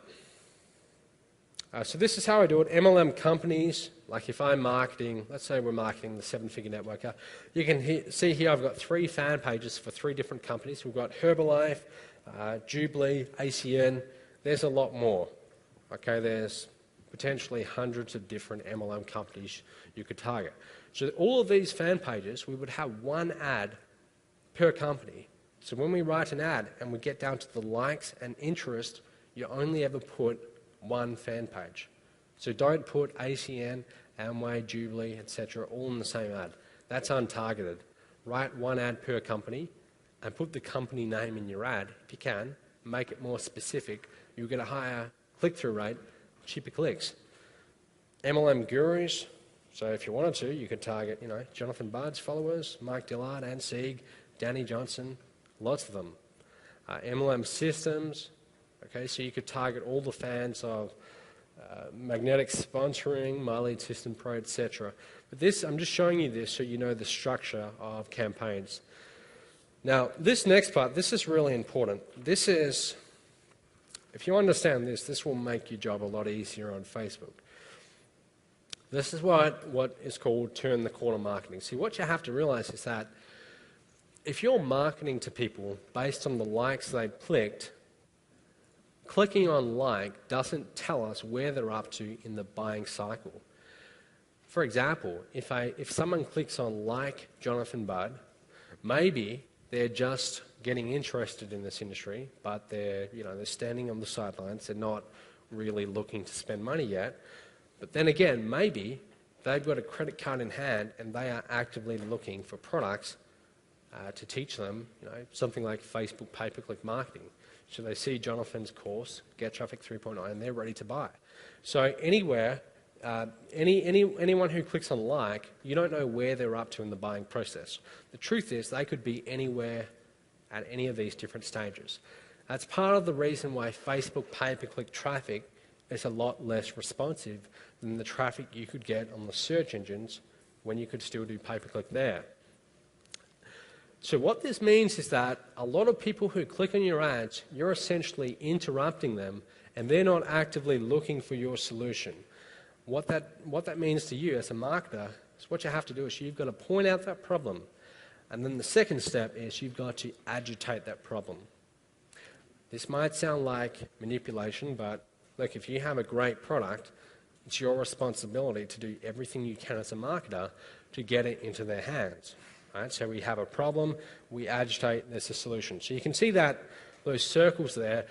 so this is how I do it. MLM companies, like if I'm marketing, let's say we're marketing the 7-figure networker, you can see here I've got 3 fan pages for 3 different companies. We've got Herbalife, Jubilee, ACN. There's a lot more. Okay, there's potentially hundreds of different MLM companies you could target. So all of these fan pages, we would have 1 ad per company. So when we write an ad and we get down to the likes and interest, you only ever put 1 fan page. So don't put ACN, Amway, Jubilee, etc. all in the same ad. That's untargeted. Write 1 ad per company and put the company name in your ad if you can. Make it more specific. You'll get a higher click-through rate, cheaper clicks. MLM gurus. So if you wanted to, you could target, Jonathan Budd's followers, Mike Dillard, Ann Sieg, Danny Johnson, lots of them. MLM systems. Okay, so you could target all the fans of magnetic sponsoring, My Lead System Pro, etc. But this, I'm just showing you this so you know the structure of campaigns. Now, this next part, this is really important. This is, if you understand this, this will make your job a lot easier on Facebook. This is what is called turn the corner marketing. See, what you have to realize is that if you're marketing to people based on the likes they've clicked, clicking on like doesn't tell us where they're up to in the buying cycle. For example, if someone clicks on like Jonathan Budd, maybe they're just getting interested in this industry, but they're standing on the sidelines. They're not really looking to spend money yet. But then again, maybe they've got a credit card in hand and they are actively looking for products to teach them, something like Facebook pay-per-click marketing. So they see Jonathan's course, Get Traffic 3.0, and they're ready to buy. So anywhere, anyone who clicks on like, you don't know where they're up to in the buying process. The truth is they could be anywhere at any of these different stages. That's part of the reason why Facebook pay-per-click traffic is a lot less responsive than the traffic you could get on the search engines when you could still do pay-per-click there. So what this means is that a lot of people who click on your ads, you're essentially interrupting them and they're not actively looking for your solution. What that means to you as a marketer is what you have to do is you've got to point out that problem. And then the second step is you've got to agitate that problem. This might sound like manipulation, but look, if you have a great product, it's your responsibility to do everything you can as a marketer to get it into their hands. Right? So we have a problem, we agitate, there's a solution. So you can see that those circles there,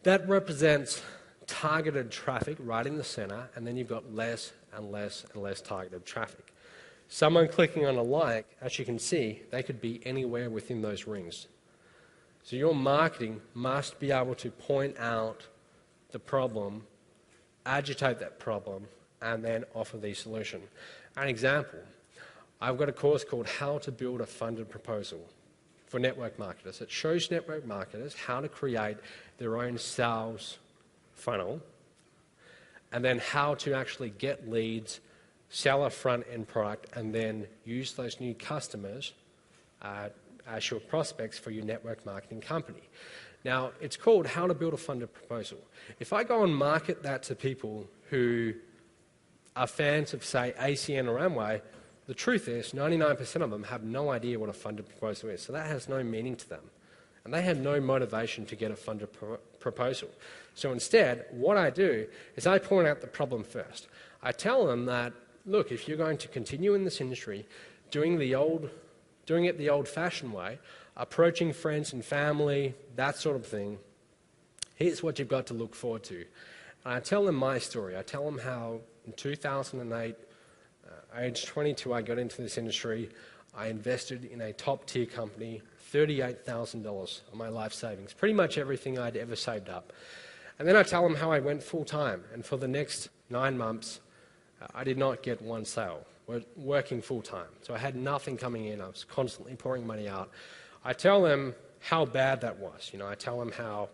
that represents targeted traffic right in the center, and then you've got less and less and less targeted traffic. Someone clicking on a like, as you can see, they could be anywhere within those rings. So your marketing must be able to point out the problem agitate that problem, and then offer the solution. An example, I've got a course called How to Build a Funded Proposal for network marketers. It shows network marketers how to create their own sales funnel and then how to actually get leads, sell a front-end product, and then use those new customers as your prospects for your network marketing company. Now, it's called How to Build a Funded Proposal. If I go and market that to people who are fans of, say, ACN or Amway, the truth is 99% of them have no idea what a funded proposal is, so that has no meaning to them. And they have no motivation to get a funded proposal. So instead, what I do is I point out the problem first. I tell them that, look, if you're going to continue in this industry, doing it the old-fashioned way, approaching friends and family, that sort of thing, here's what you've got to look forward to. And I tell them my story. I tell them how in 2008, age 22, I got into this industry. I invested in a top-tier company, $38,000 of my life savings, pretty much everything I'd ever saved up. And then I tell them how I went full-time, and for the next 9 months, I did not get one sale, working full-time. So I had nothing coming in. I was constantly pouring money out. I tell them how bad that was. I tell them how,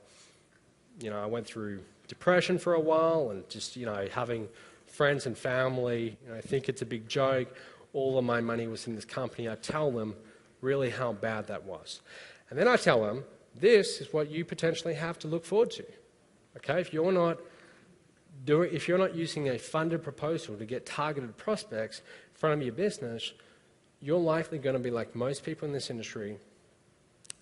I went through depression for a while and just, having friends and family, think it's a big joke. All of my money was in this company. I tell them really how bad that was. And then I tell them, this is what you potentially have to look forward to. Okay, if you're not using a funded proposal to get targeted prospects in front of your business, you're likely going to be like most people in this industry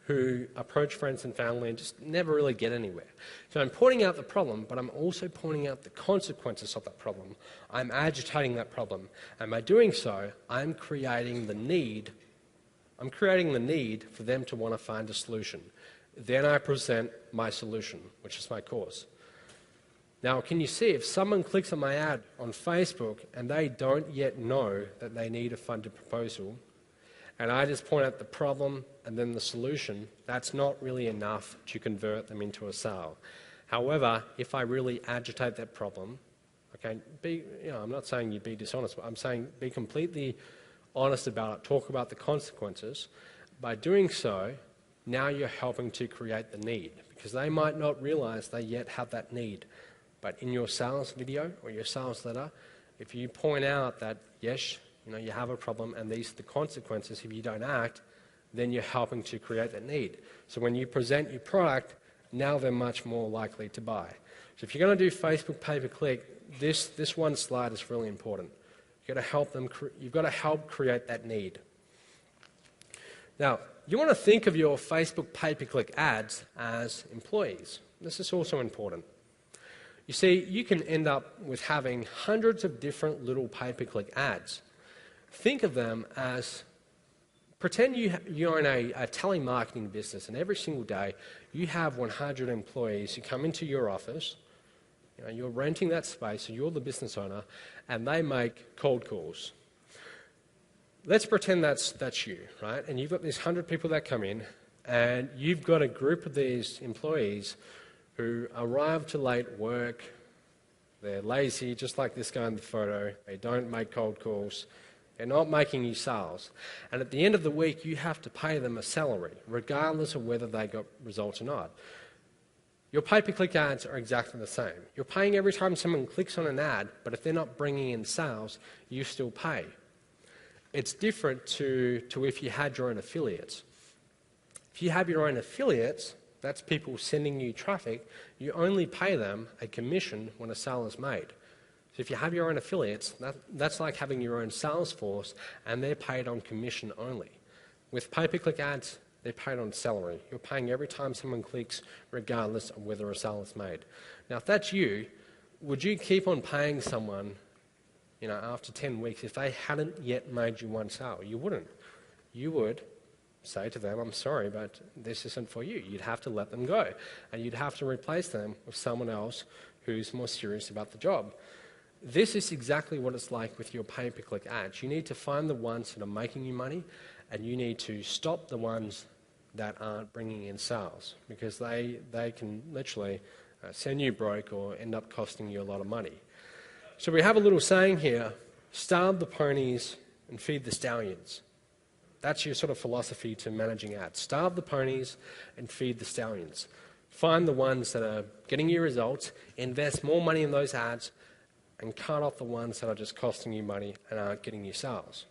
who approach friends and family and just never really get anywhere. So I'm pointing out the problem, but I'm also pointing out the consequences of that problem. I'm agitating that problem. And by doing so, I'm creating the need for them to want to find a solution. Then I present my solution, which is my course. Now, can you see if someone clicks on my ad on Facebook and they don't yet know that they need a funded proposal, and I just point out the problem and then the solution, that's not really enough to convert them into a sale. However, if I really agitate that problem, okay, I'm not saying you be dishonest, but I'm saying be completely honest about it, talk about the consequences. By doing so, now you're helping to create the need, because they might not realize they yet have that need. But in your sales video or your sales letter, if you point out that, yes, you have a problem and these are the consequences if you don't act, then you're helping to create that need. So when you present your product, now they're much more likely to buy. So if you're going to do Facebook pay-per-click, this one slide is really important. You've got to help create that need. Now, you want to think of your Facebook pay-per-click ads as employees. This is also important. You see, you can end up with having hundreds of different little pay-per-click ads. Think of them as, pretend you're in a telemarketing business and every single day you have 100 employees who come into your office, you're renting that space, so you're the business owner, and they make cold calls. Let's pretend that's you, right? And you've got these 100 people that come in, and you've got a group of these employees who arrive to late work, they're lazy, just like this guy in the photo, they don't make cold calls, they're not making you sales. And at the end of the week, you have to pay them a salary, regardless of whether they got results or not. Your pay-per-click ads are exactly the same. You're paying every time someone clicks on an ad, but if they're not bringing in sales, you still pay. It's different to if you had your own affiliates. If you have your own affiliates, that's people sending you traffic, you only pay them a commission when a sale is made. So if you have your own affiliates, that's like having your own sales force, and they're paid on commission only. With pay-per-click ads, they're paid on salary. You're paying every time someone clicks, regardless of whether a sale is made. Now, if that's you, would you keep on paying someone, after 10 weeks if they hadn't yet made you one sale? You wouldn't. You would say to them, I'm sorry, but this isn't for you. You'd have to let them go, and you'd have to replace them with someone else who's more serious about the job. This is exactly what it's like with your pay-per-click ads. You need to find the ones that are making you money, and you need to stop the ones that aren't bringing in sales, because they can literally send you broke, or end up costing you a lot of money. So we have a little saying here: starve the ponies and feed the stallions. That's your sort of philosophy to managing ads. Starve the ponies and feed the stallions. Find the ones that are getting you results, invest more money in those ads, and cut off the ones that are just costing you money and aren't getting you sales.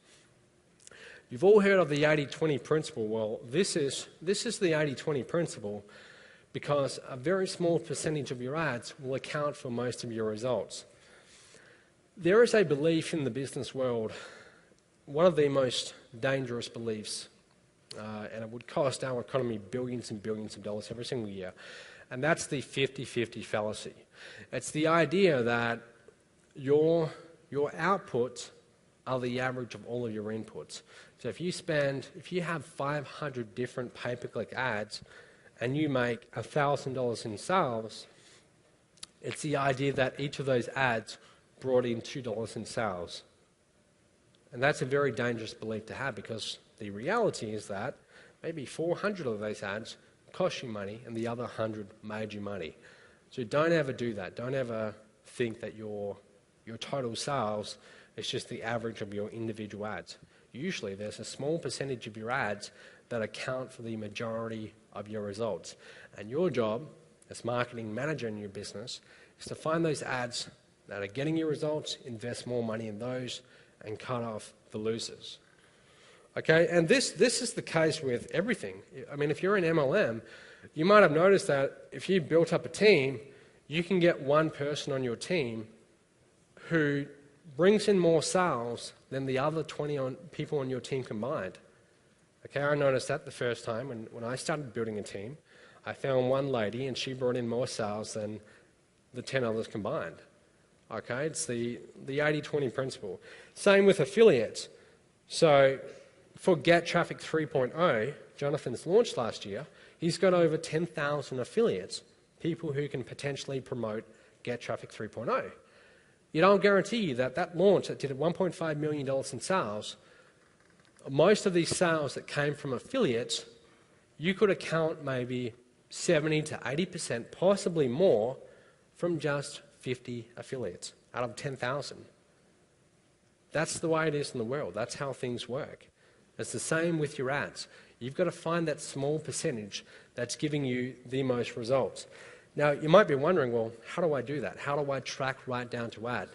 You've all heard of the 80-20 principle. Well, this is the 80-20 principle because a very small percentage of your ads will account for most of your results. There is a belief in the business world, one of the most dangerous beliefs, and it would cost our economy billions and billions of dollars every single year, and that's the 50-50 fallacy. It's the idea that your outputs are the average of all of your inputs. So if you have 500 different pay-per-click ads and you make $1,000 in sales, it's the idea that each of those ads brought in $2 in sales. And that's a very dangerous belief to have, because the reality is that maybe 400 of those ads cost you money and the other 100 made you money. So don't ever do that. Don't ever think that your total sales is just the average of your individual ads. Usually there's a small percentage of your ads that account for the majority of your results. And your job as marketing manager in your business is to find those ads that are getting you results, invest more money in those, and cut off the losers. Okay, and this is the case with everything. I mean, if you're in MLM, you might have noticed that if you built up a team, you can get one person on your team who brings in more sales than the other 20 people on your team combined. Okay, I noticed that the first time when I started building a team. I found one lady and she brought in more sales than the 10 others combined. Okay, it's the 80-20 principle. Same with affiliates. So for Get Traffic 3.0, Jonathan's launched last year, he's got over 10,000 affiliates, people who can potentially promote Get Traffic 3.0. You know, I'll guarantee you that launch that did $1.5 million in sales, most of these sales that came from affiliates, you could account maybe 70 to 80%, possibly more, from just 50 affiliates out of 10,000. That's the way it is in the world. That's how things work. It's the same with your ads. You've got to find that small percentage that's giving you the most results. Now, you might be wondering, well, how do I do that? How do I track right down to ad?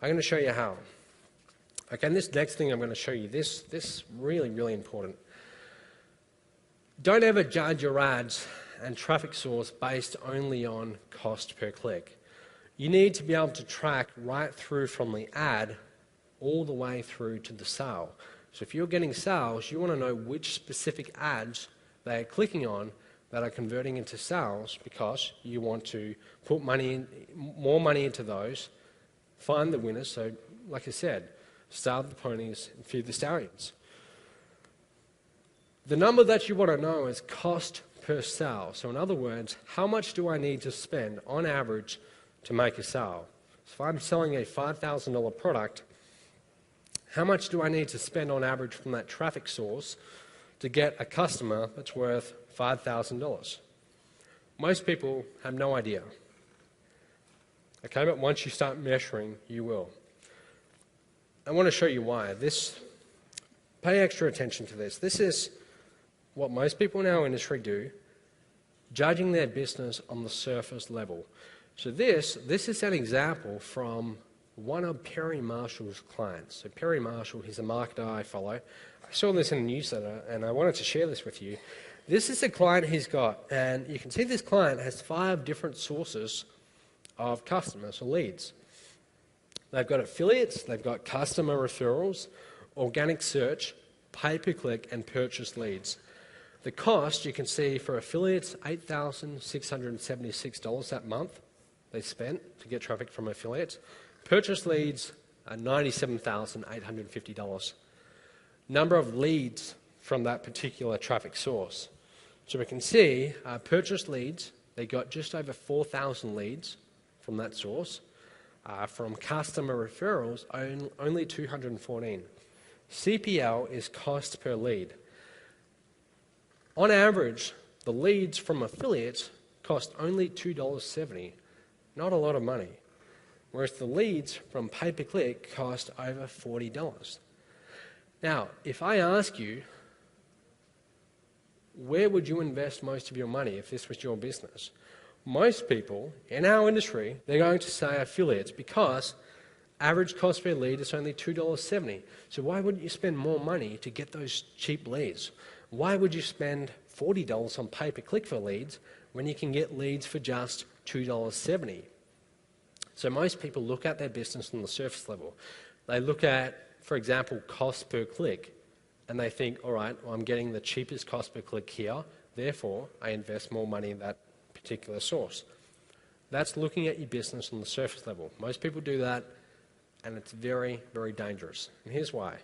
I'm going to show you how. Okay, and this next thing I'm going to show you, this really, really important. Don't ever judge your ads and traffic source based only on cost per click. You need to be able to track right through from the ad all the way through to the sale. So if you're getting sales, you want to know which specific ads they are clicking on that are converting into sales, because you want to put more money into those, find the winners. So like I said, starve the ponies and feed the stallions. The number that you want to know is cost per sale. So in other words, how much do I need to spend on average to make a sale? So if I'm selling a $5,000 product, how much do I need to spend on average from that traffic source to get a customer that's worth $5,000? Most people have no idea. Okay, but once you start measuring, you will. I want to show you why. Pay extra attention to this. This is what most people in our industry do, judging their business on the surface level. So this is an example from one of Perry Marshall's clients. So Perry Marshall, he's a marketer I follow. I saw this in a newsletter and I wanted to share this with you. This is a client he's got, and you can see this client has 5 different sources of customers or leads. They've got affiliates, they've got customer referrals, organic search, pay-per-click, and purchase leads. The cost, you can see for affiliates, $8,676 that month they spent to get traffic from affiliates. Purchase leads are $97,850. Number of leads from that particular traffic source. So we can see purchase leads, they got just over 4,000 leads from that source. From customer referrals, only 214. CPL is cost per lead. On average, the leads from affiliates cost only $2.70, not a lot of money, whereas the leads from pay-per-click cost over $40. Now, if I ask you, where would you invest most of your money if this was your business? Most people in our industry, they're going to say affiliates because average cost per lead is only $2.70. So why wouldn't you spend more money to get those cheap leads? Why would you spend $40 on pay-per-click for leads when you can get leads for just $2.70? So most people look at their business on the surface level. They look at, for example, cost per click, and they think, all right, well, I'm getting the cheapest cost per click here, therefore I invest more money in that particular source. That's looking at your business on the surface level. Most people do that, and it's very, very dangerous. And here's why.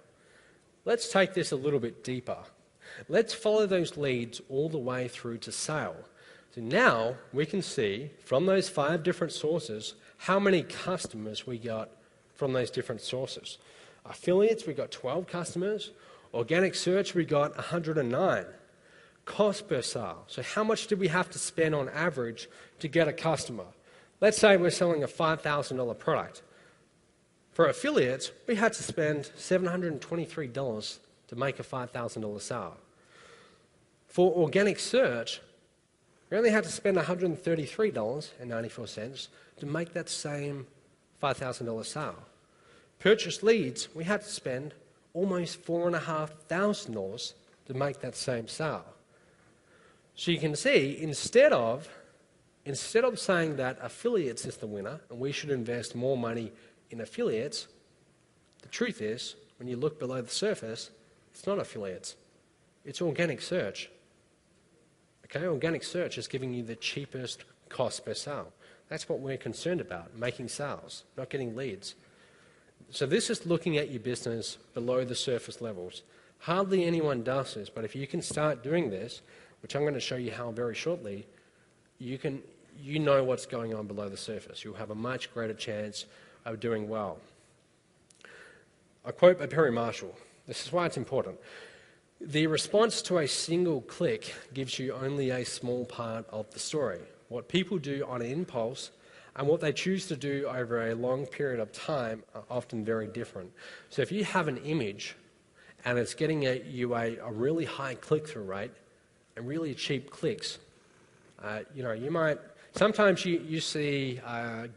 Let's take this a little bit deeper. Let's follow those leads all the way through to sale. So now we can see from those 5 different sources how many customers we got from those different sources. Affiliates, we got 12 customers. Organic search, we got 109. Cost per sale. So how much do we have to spend on average to get a customer? Let's say we're selling a $5,000 product. For affiliates, we had to spend $723 to make a $5,000 sale. For organic search, we only had to spend $133.94 to make that same $5,000 sale. Purchase leads, we had to spend almost $4,500 to make that same sale. So you can see, instead of saying that affiliates is the winner and we should invest more money in affiliates, the truth is, when you look below the surface, it's not affiliates, it's organic search. Okay, organic search is giving you the cheapest cost per sale. That's what we're concerned about, making sales, not getting leads. So this is looking at your business below the surface levels. Hardly anyone does this, but if you can start doing this, which I'm going to show you how very shortly, you know what's going on below the surface. You'll have a much greater chance of doing well. A quote by Perry Marshall. This is why it's important. The response to a single click gives you only a small part of the story. What people do on an impulse and what they choose to do over a long period of time are often very different. So if you have an image and it's getting you a really high click-through rate and really cheap clicks, you might, sometimes you see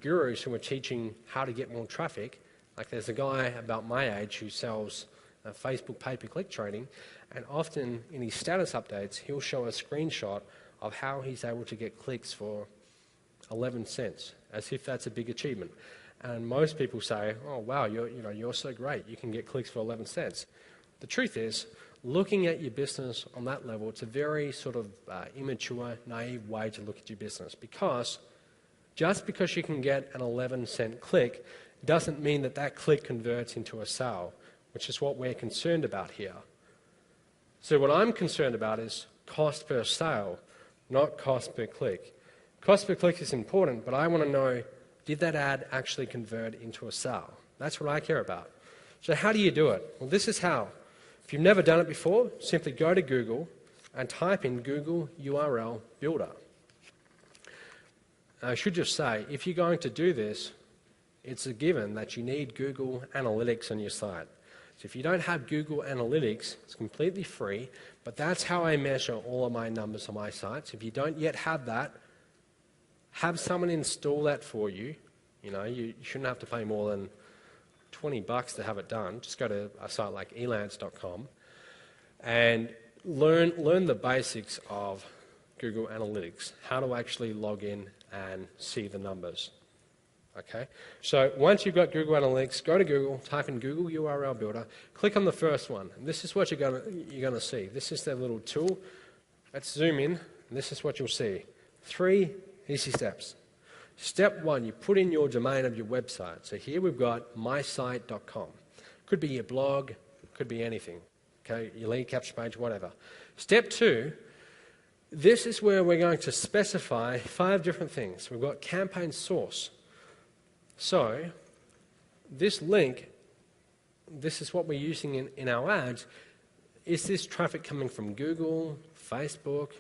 gurus who are teaching how to get more traffic. Like there's a guy about my age who sells Facebook pay-per-click trading, and often in his status updates, he'll show a screenshot of how he's able to get clicks for 11 cents, as if that's a big achievement. And most people say, oh wow, you're so great, you can get clicks for 11 cents. The truth is, looking at your business on that level, it's a very sort of immature, naive way to look at your business, because just because you can get an 11-cent click doesn't mean that that click converts into a sale, which is what we're concerned about here. So what I'm concerned about is cost per sale, not cost per click. Cost per click is important, but I want to know, did that ad actually convert into a sale? That's what I care about. So how do you do it? Well, this is how. If you've never done it before, simply go to Google and type in Google URL Builder. I should just say, if you're going to do this, it's a given that you need Google Analytics on your site. So if you don't have Google Analytics, it's completely free, but that's how I measure all of my numbers on my sites. If you don't yet have that, have someone install that for you. You shouldn't have to pay more than $20 to have it done. Just go to a site like elance.com and learn the basics of Google Analytics, how to actually log in and see the numbers. Okay, so once you've got Google Analytics, go to Google, type in Google URL Builder, click on the first one, and this is what you're going to see. This is their little tool. Let's zoom in, and this is what you'll see. 3 easy steps. Step 1, you put in your domain of your website. So here we've got mysite.com. Could be your blog, could be anything. Okay, your lead capture page, whatever. Step 2, this is where we're going to specify 5 different things. We've got campaign source. So this link, this is what we're using in our ads. Is this traffic coming from Google, Facebook,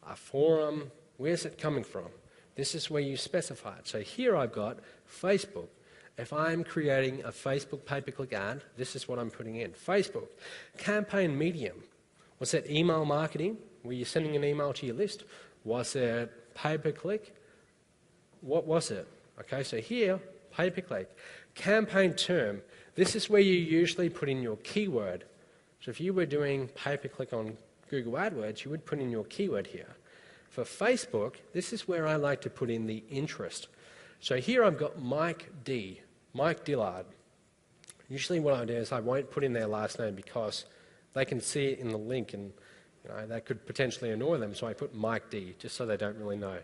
a forum, Where's it coming from? This is where you specify it. So here I've got Facebook. If I'm creating a Facebook pay-per-click ad, this is what I'm putting in. Facebook. Campaign medium. Was it email marketing? Were you sending an email to your list? Was it pay-per-click? What was it? Okay, so here, pay-per-click. Campaign term. This is where you usually put in your keyword. So if you were doing pay-per-click on Google AdWords, you would put in your keyword here. For Facebook, this is where I like to put in the interest. So here I've got Mike Dillard. Usually what I do is I won't put in their last name because they can see it in the link and that could potentially annoy them, so I put Mike D, just so they don't really know.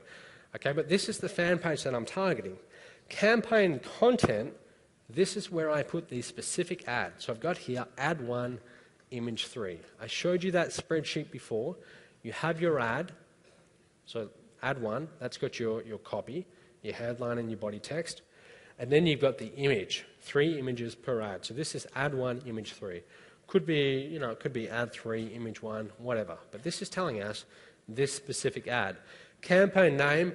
Okay, but this is the fan page that I'm targeting. Campaign content, this is where I put the specific ad. So I've got here ad 1, image 3. I showed you that spreadsheet before. You have your ad. So ad 1, that's got your copy, your headline and your body text. And then you've got the image, 3 images per ad. So this is ad 1, image 3. Could be, it could be ad 3, image 1, whatever. But this is telling us this specific ad. Campaign name,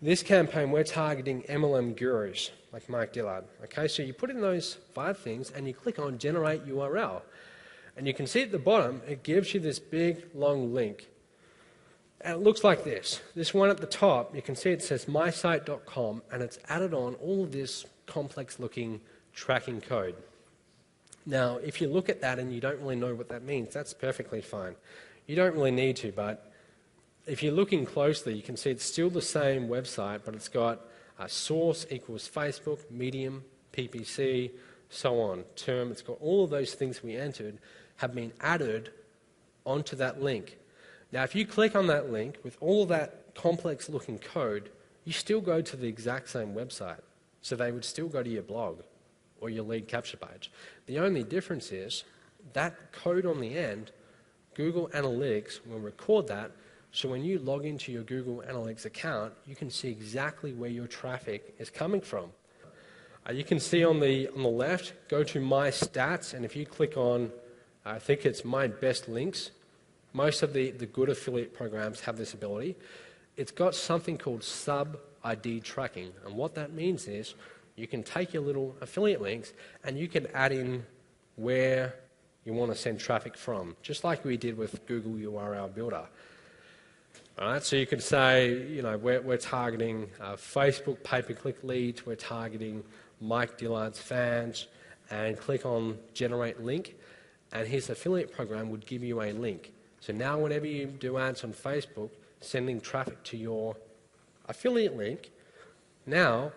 this campaign we're targeting MLM gurus like Mike Dillard. Okay, so you put in those 5 things and you click on generate URL. And you can see at the bottom, it gives you this big long link. And it looks like this. This one at the top, you can see it says mysite.com, and it's added on all of this complex looking tracking code. Now, if you look at that and you don't really know what that means, that's perfectly fine. You don't really need to, but if you're looking closely, you can see it's still the same website, but it's got source equals Facebook, medium, PPC, so on, term. It's got all of those things we entered have been added onto that link. Now, if you click on that link with all of that complex looking code, you still go to the exact same website. So they would still go to your blog or your lead capture page. The only difference is that code on the end, Google Analytics will record that, so when you log into your Google Analytics account, you can see exactly where your traffic is coming from. You can see on the left, go to My Stats, and if you click on, I think it's My Best Links, most of the good affiliate programs have this ability. It's got something called sub-ID tracking, and what that means is you can take your little affiliate links and you can add in where you want to send traffic from, just like we did with Google URL Builder. All right, so you could say, we're targeting Facebook pay-per-click leads, we're targeting Mike Dillard's fans, and click on Generate Link, and his affiliate program would give you a link. So now whenever you do ads on Facebook, sending traffic to your affiliate link, now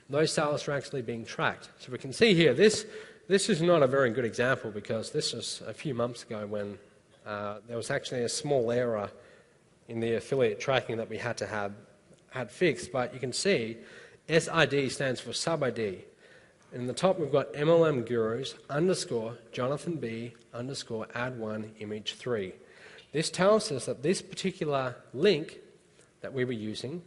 those sales are actually being tracked. So we can see here, this is not a very good example because this was a few months ago when there was actually a small error in the affiliate tracking that we had fixed. But you can see SID stands for sub-ID. In the top we've got MLM Gurus _ Jonathan B _ ad 1 image 3. This tells us that this particular link that we were using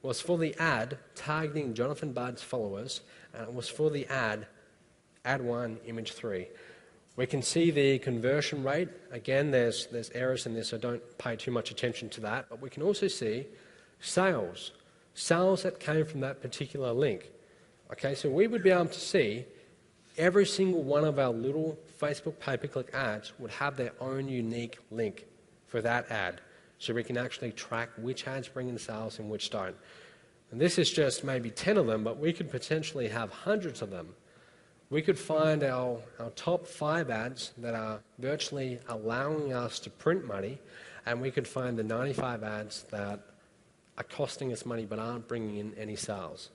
was for the ad targeting Jonathan Budd's followers, and it was for the ad 1 image 3. We can see the conversion rate. Again, there's errors in this, so don't pay too much attention to that. But we can also see sales that came from that particular link. Okay, so we would be able to see every single one of our little Facebook pay-per-click ads would have their own unique link for that ad. So we can actually track which ads bring in sales and which don't. And this is just maybe 10 of them, but we could potentially have hundreds of them. We could find our top 5 ads that are virtually allowing us to print money, and we could find the 95 ads that are costing us money but aren't bringing in any sales.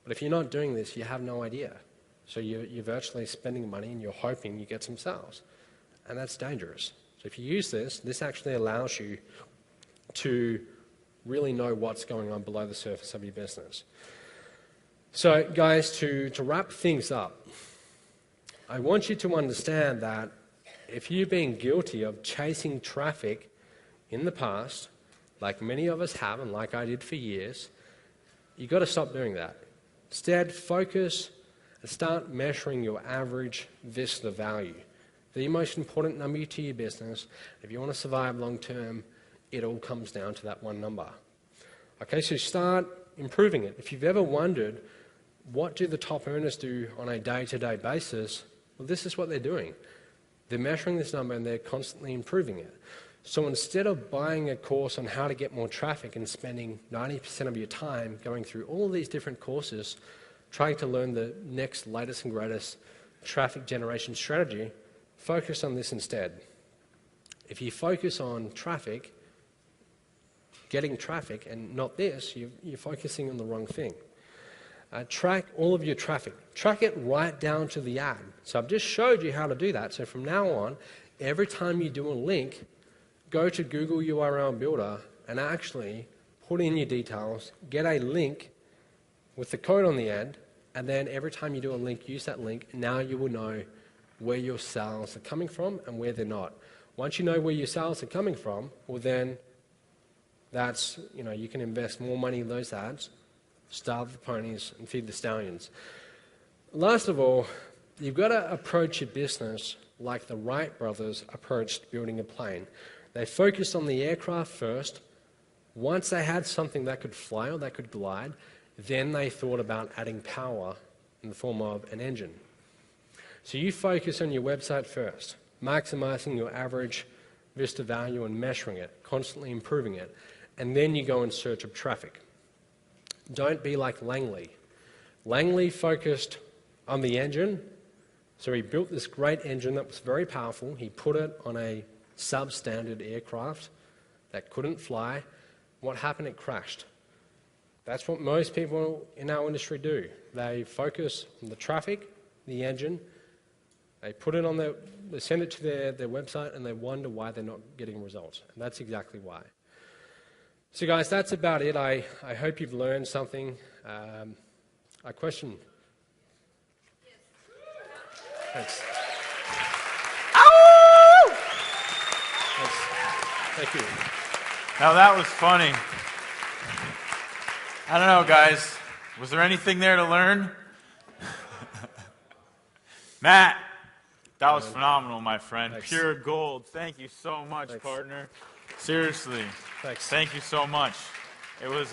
But if you're not doing this, you have no idea. So you're virtually spending money and you're hoping you get some sales. And that's dangerous. So if you use this actually allows you to really know what's going on below the surface of your business. So guys, to wrap things up, I want you to understand that if you've been guilty of chasing traffic in the past, like many of us have and like I did for years, you've got to stop doing that. Instead, focus and start measuring your average visitor value. The most important number to your business, if you want to survive long term, it all comes down to that one number. Okay, so start improving it. If you've ever wondered, what do the top earners do on a day-to-day basis? Well, this is what they're doing. They're measuring this number and they're constantly improving it. So instead of buying a course on how to get more traffic and spending 90% of your time going through all of these different courses, trying to learn the next latest and greatest traffic generation strategy, focus on this instead. If you focus on traffic, getting traffic, and not this, you're focusing on the wrong thing. Track all of your traffic. Track it right down to the ad. So I've just showed you how to do that. So from now on, every time you do a link, go to Google URL Builder and actually put in your details, get a link with the code on the end, and then every time you do a link, use that link. Now you will know where your sales are coming from and where they're not. Once you know where your sales are coming from, well then that's, you can invest more money in those ads, starve the ponies and feed the stallions. Last of all, you've got to approach your business like the Wright brothers approached building a plane. They focused on the aircraft first. Once they had something that could fly or that could glide, then they thought about adding power in the form of an engine. So you focus on your website first, maximizing your average Vista value and measuring it, constantly improving it, and then you go in search of traffic. Don't be like Langley. Langley focused on the engine, so he built this great engine that was very powerful. He put it on a substandard aircraft that couldn't fly. What happened? It crashed. That's what most people in our industry do. They focus on the traffic, the engine, they put it on they send it to their website, and they wonder why they're not getting results. And that's exactly why. So guys, that's about it. I hope you've learned something. A question? Yes. Thanks. Ow! Thanks. Thank you. Now that was funny. I don't know, guys. Was there anything there to learn? Matt, that was phenomenal, my friend. Thanks. Pure gold. Thank you so much, Thanks. partner. Seriously. Thanks. Thank you so much. It was,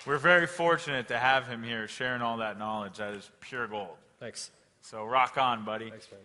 we're very fortunate to have him here sharing all that knowledge. That is pure gold. Thanks. So rock on, buddy. Thanks, man.